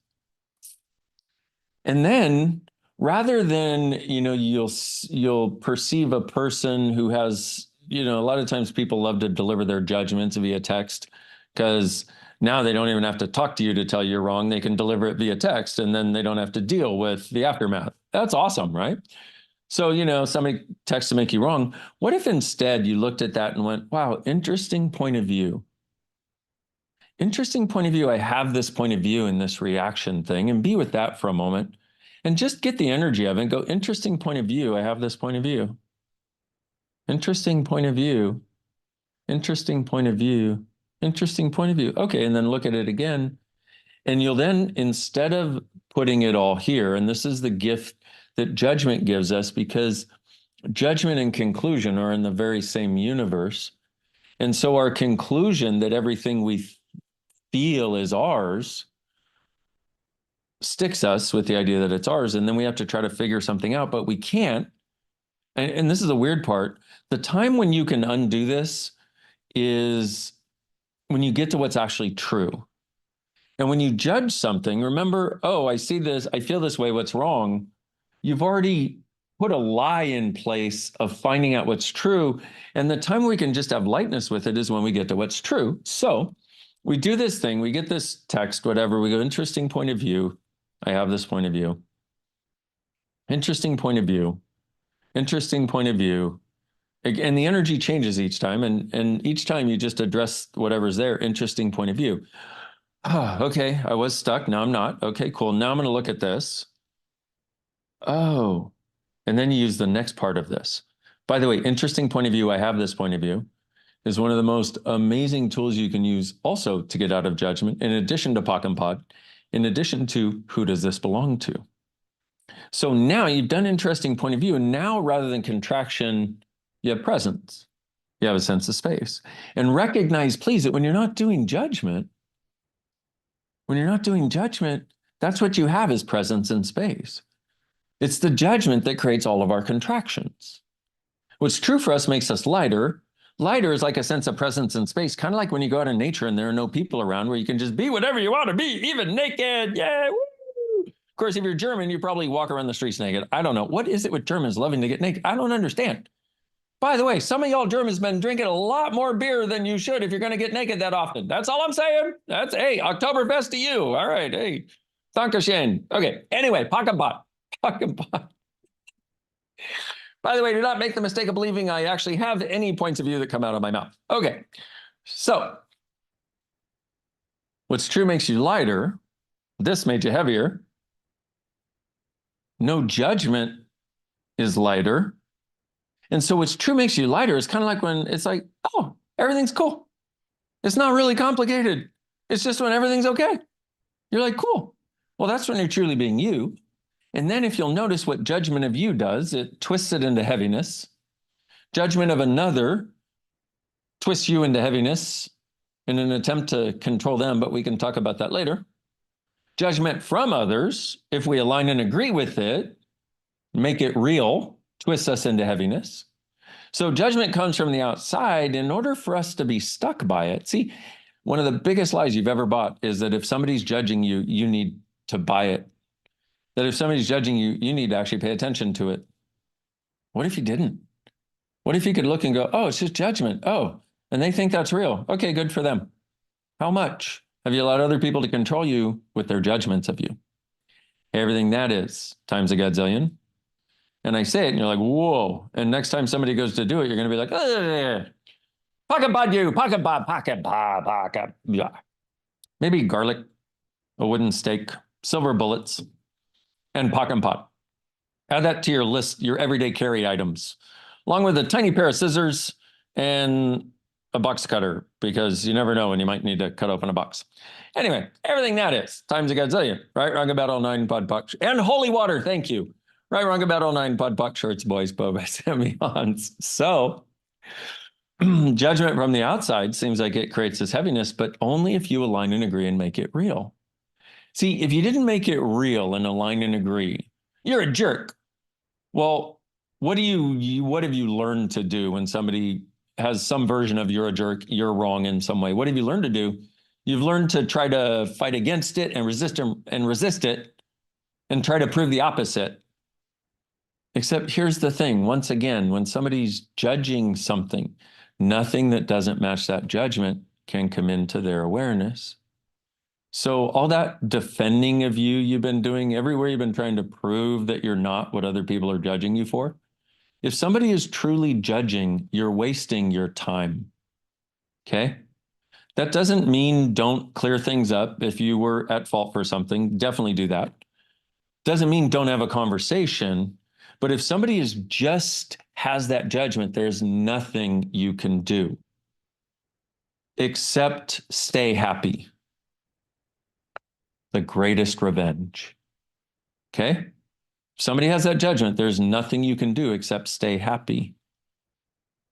And then rather than, you'll perceive a person who has, a lot of times people love to deliver their judgments via text because now they don't even have to talk to you to tell you're wrong. They can deliver it via text and then they don't have to deal with the aftermath. That's awesome, right? So, somebody texts to make you wrong. What if instead you looked at that and went, wow, interesting point of view. Interesting point of view. I have this point of view in this reaction thing, and be with that for a moment and just get the energy of it and go, interesting point of view. I have this point of view. Interesting point of view. Interesting point of view. Interesting point of view. Okay. And then look at it again. And you'll then, instead of putting it all here, and this is the gift that judgment gives us, because judgment and conclusion are in the very same universe. And so our conclusion that everything we feel is ours sticks us with the idea that it's ours. And then we have to try to figure something out, but we can't. And this is the weird part. The time when you can undo this is when you get to what's actually true. And when you judge something, remember, oh, I see this, I feel this way, what's wrong? You've already put a lie in place of finding out what's true. And the time we can just have lightness with it is when we get to what's true. So we do this thing, we get this text, whatever, we go, interesting point of view. I have this point of view. Interesting point of view. Interesting point of view. And the energy changes each time. And each time you just address whatever's there, interesting point of view. Oh, okay, I was stuck. Now I'm not. Okay, cool. Now I'm going to look at this. Oh, and then you use the next part of this. By the way, interesting point of view. I have this point of view is one of the most amazing tools you can use also to get out of judgment, in addition to POC and POD, in addition to who does this belong to? So now you've done interesting point of view. And now rather than contraction, you have presence. You have a sense of space. And recognize, please, that when you're not doing judgment, that's what you have is presence and space. It's the judgment that creates all of our contractions. What's true for us makes us lighter. Lighter is like a sense of presence and space, kind of like when you go out in nature and there are no people around, where you can just be whatever you want to be, even naked. Yeah. Woo! Of course, if you're German, you probably walk around the streets naked. I don't know. What is it with Germans loving to get naked? I don't understand. By the way, some of y'all Germans been drinking a lot more beer than you should if you're going to get naked that often. That's all I'm saying. That's, hey, Oktoberfest to you. All right. Hey, Dankeschön. Okay. Anyway, pocket pot. Pocket pot. By the way, do not make the mistake of believing I actually have any points of view that come out of my mouth. Okay. So what's true makes you lighter. This made you heavier. No judgment is lighter. And so what's true makes you lighter is kind of like when it's like, oh, everything's cool. It's not really complicated. It's just when everything's okay. You're like, cool. Well, that's when you're truly being you. And then if you'll notice what judgment of you does, it twists it into heaviness. Judgment of another twists you into heaviness in an attempt to control them, but we can talk about that later. Judgment from others, if we align and agree with it, make it real, twists us into heaviness. So judgment comes from the outside. In order for us to be stuck by it, see, one of the biggest lies you've ever bought is that if somebody's judging you, you need to buy it. That if somebody's judging you, you need to actually pay attention to it. What if you didn't? What if you could look and go, oh, it's just judgment. Oh, and they think that's real. Okay, good for them. How much have you allowed other people to control you with their judgments of you? Everything that is times a godzillion. And I say it, and you're like, whoa. And next time somebody goes to do it, you're going to be like, pocket pot you, pocket pot, pocket pot, pocket. Yeah. Maybe garlic, a wooden stake, silver bullets, and pocket pot. Add that to your list, your everyday carry items, along with a tiny pair of scissors and a box cutter, because you never know when you might need to cut open a box. Anyway, everything that is, times a gazillion, right? Wrong about all nine pod puck, and holy water, thank you. Right, wrong about all nine pod puck shirts, boys, Boba, Hans. So, judgment from the outside seems like it creates this heaviness, but only if you align and agree and make it real. See, if you didn't make it real and align and agree, you're a jerk. Well, what have you learned to do when somebody has some version of you're a jerk, you're wrong in some way? What have you learned to do? You've learned to try to fight against it and resist it and try to prove the opposite. Except here's the thing, once again, when somebody's judging something, nothing that doesn't match that judgment can come into their awareness. So all that defending of you've been doing, everywhere you've been trying to prove that you're not what other people are judging you for. If somebody is truly judging, you're wasting your time. Okay? That doesn't mean don't clear things up. If you were at fault for something, definitely do that. Doesn't mean don't have a conversation. But if somebody is just has that judgment, there's nothing you can do except stay happy. The greatest revenge. Okay? If somebody has that judgment, there's nothing you can do except stay happy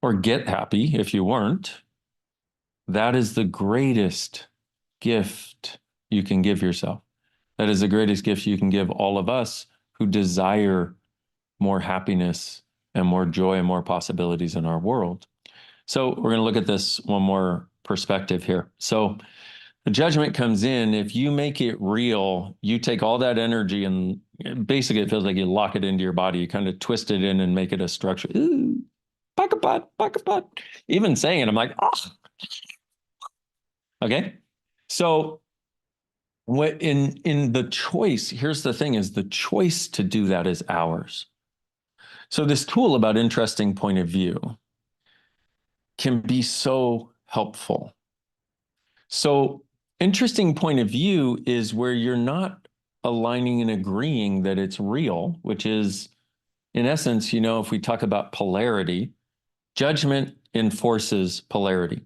or get happy if you weren't. That is the greatest gift you can give yourself. That is the greatest gift you can give all of us who desire more happiness and more joy and more possibilities in our world. So we're going to look at this one more perspective here. So the judgment comes in. If you make it real, you take all that energy and basically it feels like you lock it into your body. You kind of twist it in and make it a structure. Ooh, pocket pot. Even saying it, I'm like, oh. Okay. So what in the choice, here's the thing is the choice to do that is ours. So this tool about interesting point of view can be so helpful. So interesting point of view is where you're not aligning and agreeing that it's real, which is, in essence, if we talk about polarity, judgment enforces polarity.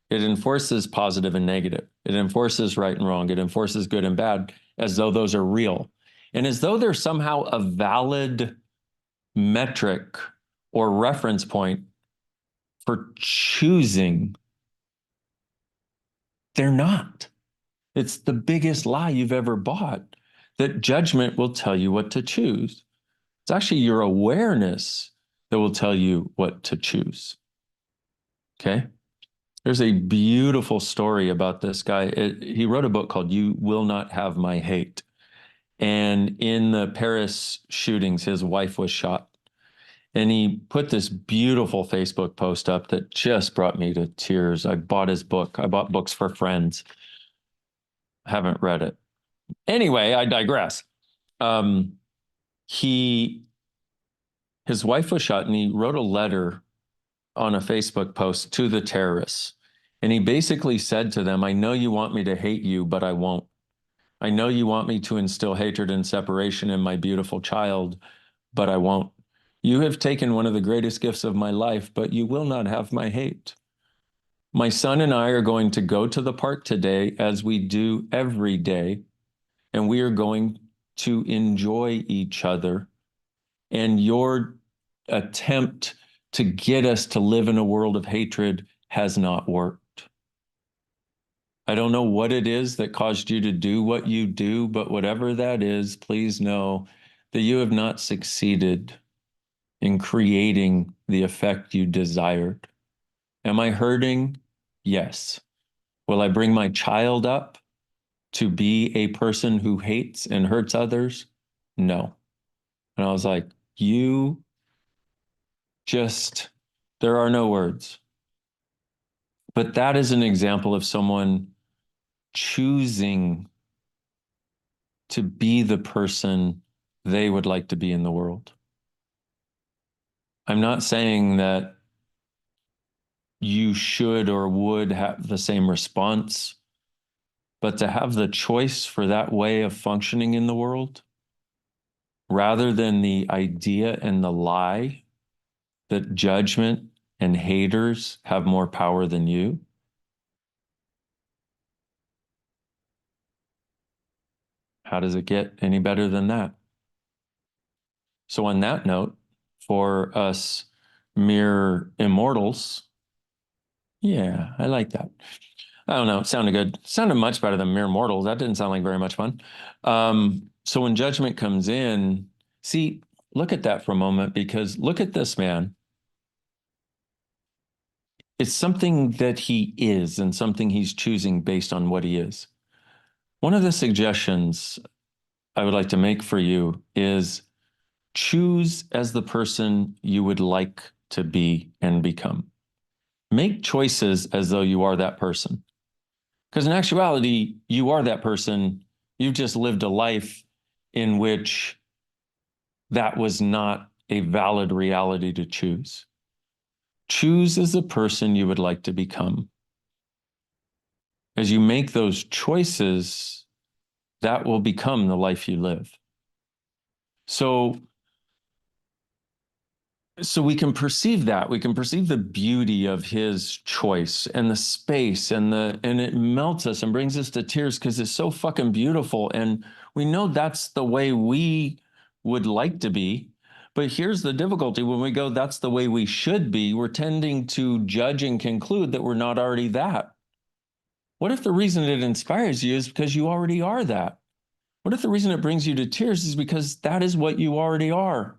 It enforces positive and negative. It enforces right and wrong. It enforces good and bad, as though those are real. And as though they're somehow a valid metric or reference point for choosing. They're not. It's the biggest lie you've ever bought, that judgment will tell you what to choose. It's actually your awareness that will tell you what to choose. Okay? There's a beautiful story about this guy. He wrote a book called You Will Not Have My Hate. And in the Paris shootings, his wife was shot. And he put this beautiful Facebook post up that just brought me to tears. I bought his book. I bought books for friends. Haven't read it. Anyway, I digress. His wife was shot, and he wrote a letter on a Facebook post to the terrorists. And he basically said to them, I know you want me to hate you, but I won't. I know you want me to instill hatred and separation in my beautiful child, but I won't. You have taken one of the greatest gifts of my life, but you will not have my hate. My son and I are going to go to the park today, as we do every day, and we are going to enjoy each other. And your attempt to get us to live in a world of hatred has not worked. I don't know what it is that caused you to do what you do, but whatever that is, please know that you have not succeeded in creating the effect you desired. Am I hurting? Yes. Will I bring my child up to be a person who hates and hurts others? No. And I was like, there are no words. But that is an example of someone choosing to be the person they would like to be in the world. I'm not saying that you should or would have the same response, but to have the choice for that way of functioning in the world, rather than the idea and the lie that judgment and haters have more power than you. How does it get any better than that? So, on that note, for us mere immortals, yeah, I like that. I don't know. It sounded good. It sounded much better than mere mortals. That didn't sound like very much fun. So when judgment comes in, see, look at that for a moment, because look at this man. It's something that he is and something he's choosing based on what he is. One of the suggestions I would like to make for you is choose as the person you would like to be and become. Make choices as though you are that person. Because in actuality, you are that person. You've just lived a life in which that was not a valid reality to choose. Choose as the person you would like to become. As you make those choices, that will become the life you live. So we can perceive that. We can perceive the beauty of his choice and the space and it melts us and brings us to tears because it's so fucking beautiful. And we know that's the way we would like to be. But here's the difficulty: when we go, that's the way we should be, we're tending to judge and conclude that we're not already that. What if the reason it inspires you is because you already are that? What if the reason it brings you to tears is because that is what you already are?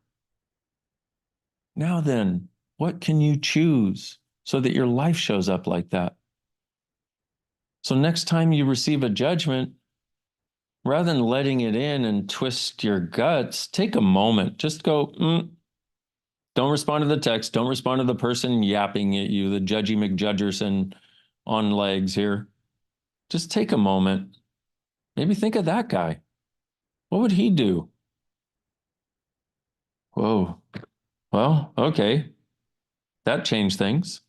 Now then, what can you choose so that your life shows up like that? So next time you receive a judgment, rather than letting it in and twist your guts, take a moment. Just go, don't respond to the text. Don't respond to the person yapping at you, the judgy McJudgerson on legs here. Just take a moment. Maybe think of that guy. What would he do? Whoa. Well, okay. That changed things.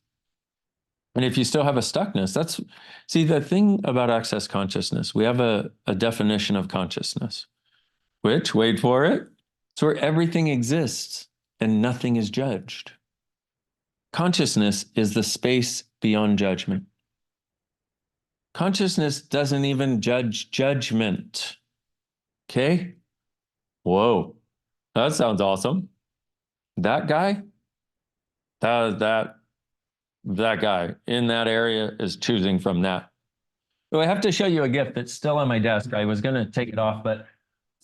And if you still have a stuckness, see, the thing about access consciousness, we have a definition of consciousness, which, wait for it, it's where everything exists and nothing is judged. Consciousness is the space beyond judgment. Consciousness doesn't even judge judgment. Okay? Whoa, that sounds awesome. That guy, that guy in that area is choosing from that. So I have to show you a gift that's still on my desk. I was going to take it off, but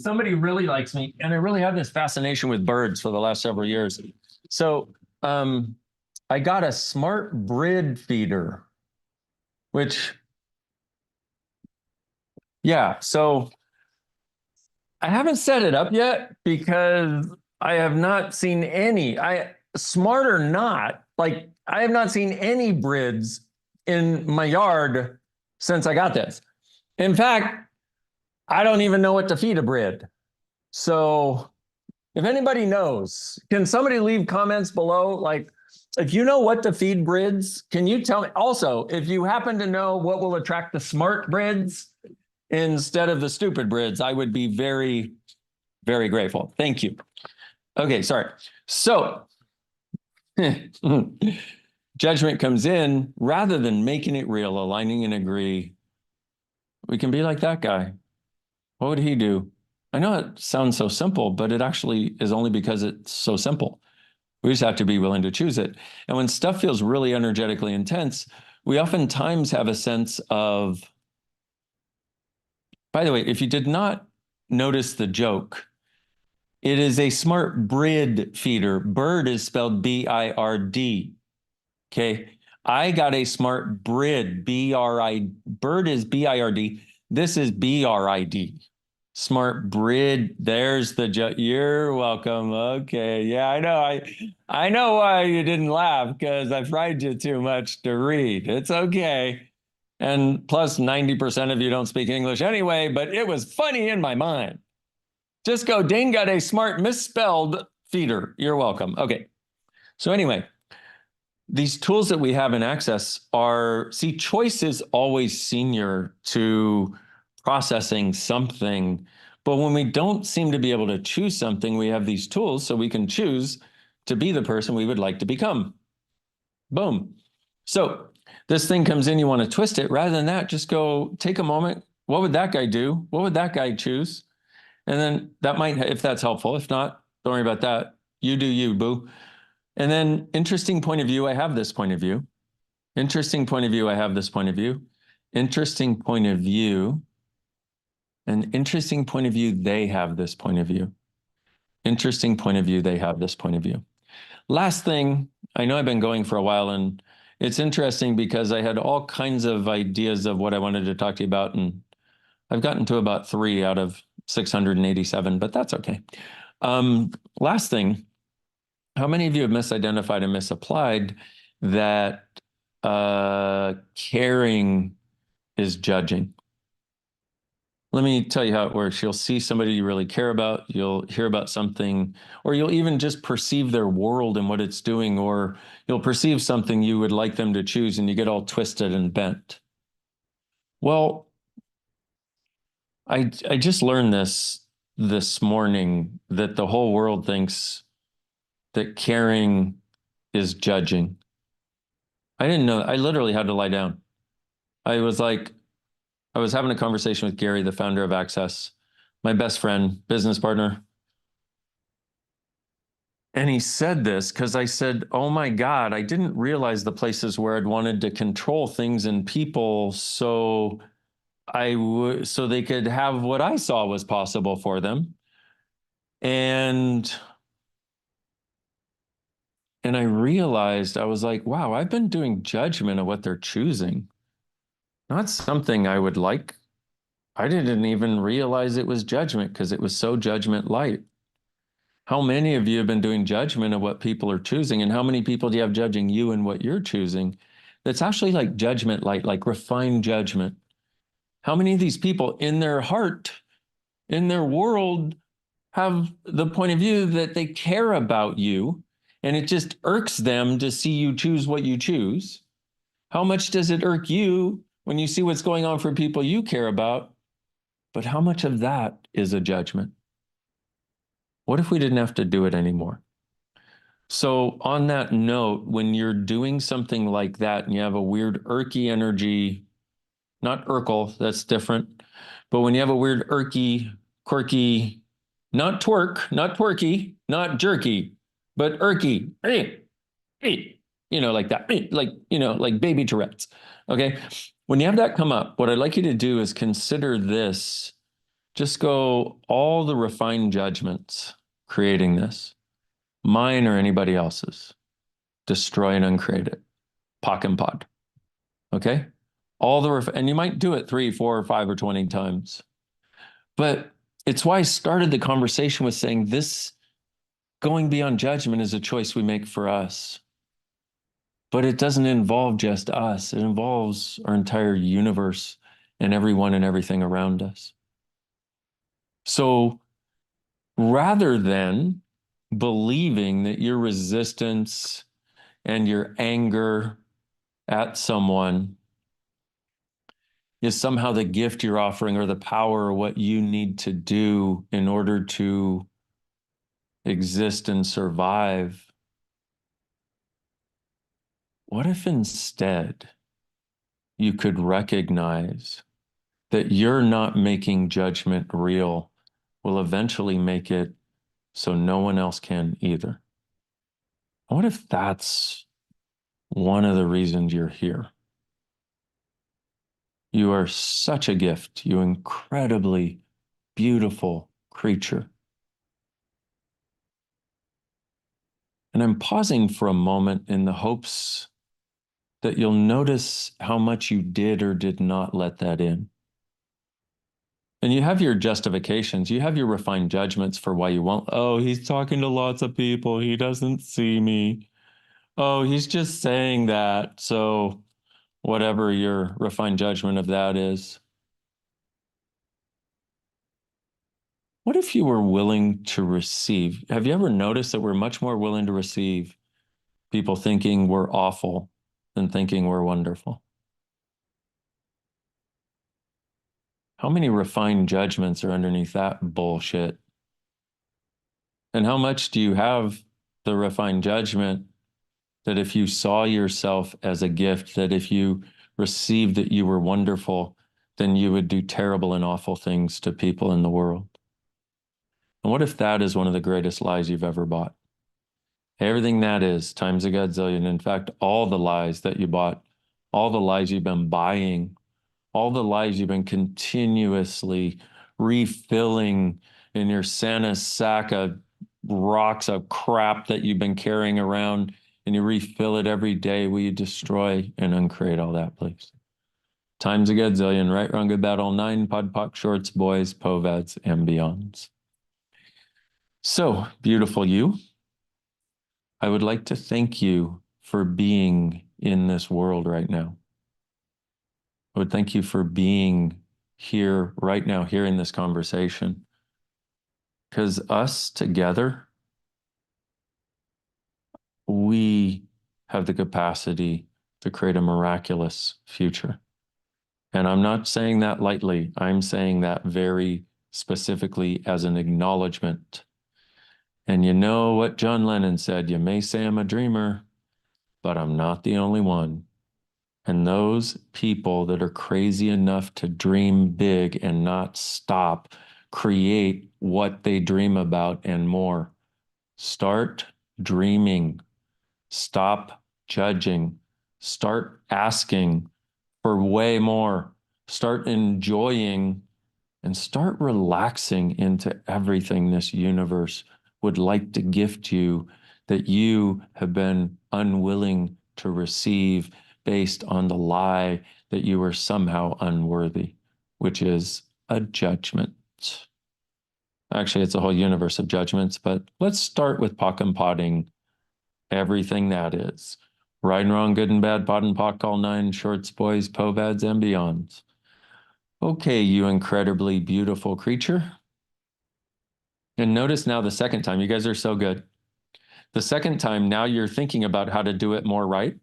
somebody really likes me, and I really had this fascination with birds for the last several years. So I got a smart bird feeder, which, yeah, so I haven't set it up yet because I have not seen any. Smart or not, like I have not seen any brids in my yard since I got this. In fact, I don't even know what to feed a brid. So if anybody knows, can somebody leave comments below? Like, if you know what to feed brids, can you tell me? Also, if you happen to know what will attract the smart brids instead of the stupid brids, I would be very, very grateful. Thank you. Okay, sorry. So judgment comes in, rather than making it real, aligning and agree. We can be like that guy. What would he do? I know it sounds so simple, but it actually is only because it's so simple. We just have to be willing to choose it. And when stuff feels really energetically intense, we oftentimes have a sense of, by the way, if you did not notice the joke, it is a smart bird feeder. Bird is spelled B-I-R-D. Okay. I got a smart brid, B-R-I, bird is B-I-R-D. This is B-R-I-D. Smart brid. There's the joke. You're welcome. Okay. Yeah, I know. I know why you didn't laugh, because I fried you too much to read. It's okay. And plus 90% of you don't speak English anyway, but it was funny in my mind. Just go, Dain got a smart misspelled feeder. You're welcome. Okay. So anyway, these tools that we have in Access are, see, choice is always senior to processing something. But when we don't seem to be able to choose something, we have these tools so we can choose to be the person we would like to become. Boom. So this thing comes in, you want to twist it. Rather than that, just go take a moment. What would that guy do? What would that guy choose? And then that might, if that's helpful. If not, don't worry about that. You do you, boo. And then interesting point of view, I have this point of view. Interesting point of view, I have this point of view. Interesting point of view. An interesting point of view, they have this point of view. Interesting point of view, they have this point of view. Last thing, I know I've been going for a while, and it's interesting because I had all kinds of ideas of what I wanted to talk to you about, and I've gotten to about 3 out of 687, but that's okay. Last thing, how many of you have misidentified and misapplied that caring is judging? Let me tell you how it works. You'll see somebody you really care about, you'll hear about something, or you'll even just perceive their world and what it's doing, or you'll perceive something you would like them to choose and you get all twisted and bent. Well, I just learned this morning that the whole world thinks that caring is judging. I didn't know. I literally had to lie down. I was having a conversation with Gary, the founder of Access, my best friend, business partner. And he said this because I said, oh my God, I didn't realize the places where I'd wanted to control things and people so so they could have what I saw was possible for them. And I realized, I was like, wow, I've been doing judgment of what they're choosing. Not something I would like. I didn't even realize it was judgment because it was so judgment light. How many of you have been doing judgment of what people are choosing? And how many people do you have judging you and what you're choosing? That's actually like judgment light, like refined judgment. How many of these people in their heart, in their world, have the point of view that they care about you and it just irks them to see you choose what you choose? How much does it irk you when you see what's going on for people you care about? But how much of that is a judgment? What if we didn't have to do it anymore? So on that note, when you're doing something like that and you have a weird irky energy, not Urkel, that's different, but when you have a weird irky, quirky, not twerk, not twerky, not jerky, but irky, like that, like baby Tourette's. Okay. When you have that come up, what I'd like you to do is consider this. Just go all the refined judgments creating this, mine or anybody else's. Destroy and uncreate it. Pock and pod. Okay? And you might do it 3, 4, or 5 or 20 times. But it's why I started the conversation with saying this going beyond judgment is a choice we make for us. But it doesn't involve just us. It involves our entire universe and everyone and everything around us. So rather than believing that your resistance and your anger at someone is somehow the gift you're offering or the power or what you need to do in order to exist and survive, what if instead you could recognize that you're not making judgment real will eventually make it so no one else can either? What if that's one of the reasons you're here? You are such a gift, you incredibly beautiful creature. And I'm pausing for a moment in the hopes that you'll notice how much you did or did not let that in. And you have your justifications, you have your refined judgments for why you won't. Oh, he's talking to lots of people, he doesn't see me. Oh, he's just saying that. So whatever your refined judgment of that is. What if you were willing to receive? Have you ever noticed that we're much more willing to receive people thinking we're awful and thinking we're wonderful. How many refined judgments are underneath that bullshit? And how much do you have the refined judgment that if you saw yourself as a gift, that if you received that you were wonderful, then you would do terrible and awful things to people in the world? And what if that is one of the greatest lies you've ever bought? Everything that is times a godzillion. In fact, all the lies that you bought, all the lies you've been buying, all the lies you've been continuously refilling in your Santa sack of rocks of crap that you've been carrying around, and you refill it every day. Will you destroy and uncreate all that, please? Times a godzillion, right, wrong, good, bad, all nine, pod, poc, shorts, boys, povads, and beyonds. So, beautiful you, I would like to thank you for being in this world right now. I would thank you for being here right now, hearing this conversation. Because us together, we have the capacity to create a miraculous future. And I'm not saying that lightly. I'm saying that very specifically as an acknowledgement. And you know what John Lennon said, you may say I'm a dreamer, but I'm not the only one. And those people that are crazy enough to dream big and not stop, create what they dream about and more. Start dreaming. Stop judging. Start asking for way more. Start enjoying and start relaxing into everything this universe would like to gift you that you have been unwilling to receive based on the lie that you are somehow unworthy, which is a judgment. Actually, it's a whole universe of judgments, but let's start with pock and potting everything that is. Right and wrong, good and bad, pot and pock, all nine, shorts, boys, povads, and beyonds. Okay, you incredibly beautiful creature. And notice now the second time, you guys are so good. The second time, now you're thinking about how to do it more right.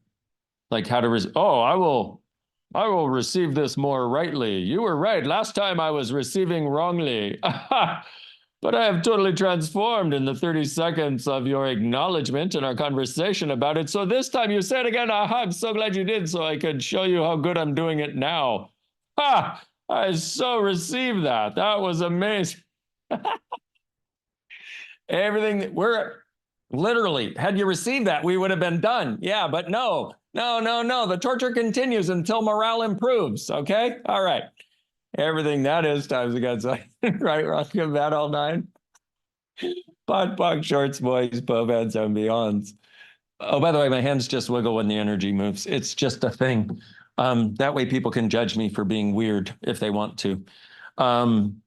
Like how to, I will receive this more rightly. You were right. Last time I was receiving wrongly. But I have totally transformed in the 30 seconds of your acknowledgement and our conversation about it. So this time you say it again. Aha, I'm so glad you did, so I could show you how good I'm doing it now. Ha! I so received that. That was amazing. Everything that we're literally, had you received that, we would have been done. Yeah, but no. The torture continues until morale improves. Okay? All right. Everything that is times against right, wrong, good, bad, all nine. Pod, poc, shorts, boys, povads, and beyonds. Oh, by the way, my hands just wiggle when the energy moves. It's just a thing. That way people can judge me for being weird if they want to. So I'm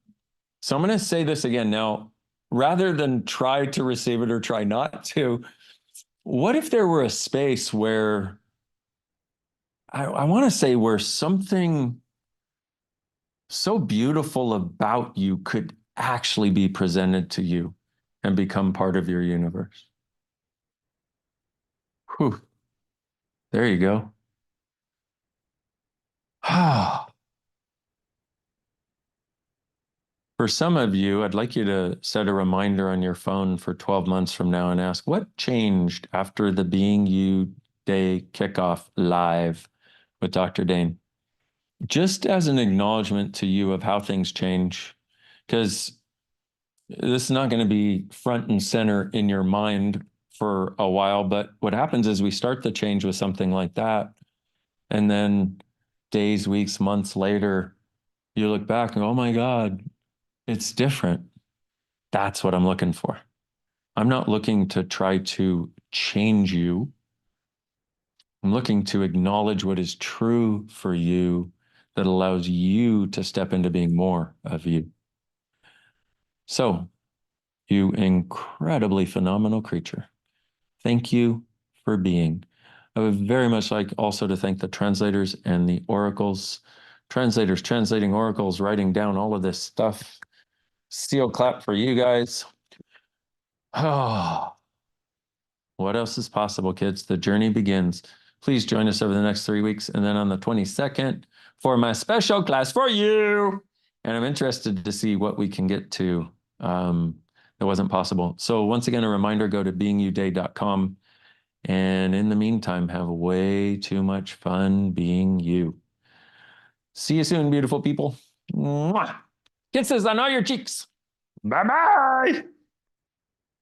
going to say this again now, rather than try to receive it or try not to. What if there were a space where I want to say where something so beautiful about you could actually be presented to you and become part of your universe? Whew. There you go. For some of you, I'd like you to set a reminder on your phone for 12 months from now and ask, what changed after the Being You Day kickoff live with Dr. Dain? Just as an acknowledgement to you of how things change, because this is not going to be front and center in your mind for a while. But what happens is we start the change with something like that. And then days, weeks, months later, you look back and go, oh my God, it's different. That's what I'm looking for. I'm not looking to try to change you. I'm looking to acknowledge what is true for you that allows you to step into being more of you. So, you incredibly phenomenal creature, thank you for being. I would very much like also to thank the translators and the oracles, translators translating oracles, writing down all of this stuff. Steel clap for you guys. Oh, What else is possible, kids? The journey begins. Please join us over the next 3 weeks. And then on the 22nd for my special class for you. And I'm interested to see what we can get to that wasn't possible. So once again, a reminder, go to beingyouday.com. And in the meantime, have way too much fun being you. See you soon, beautiful people. Mwah! Kisses on all your cheeks. Bye-bye.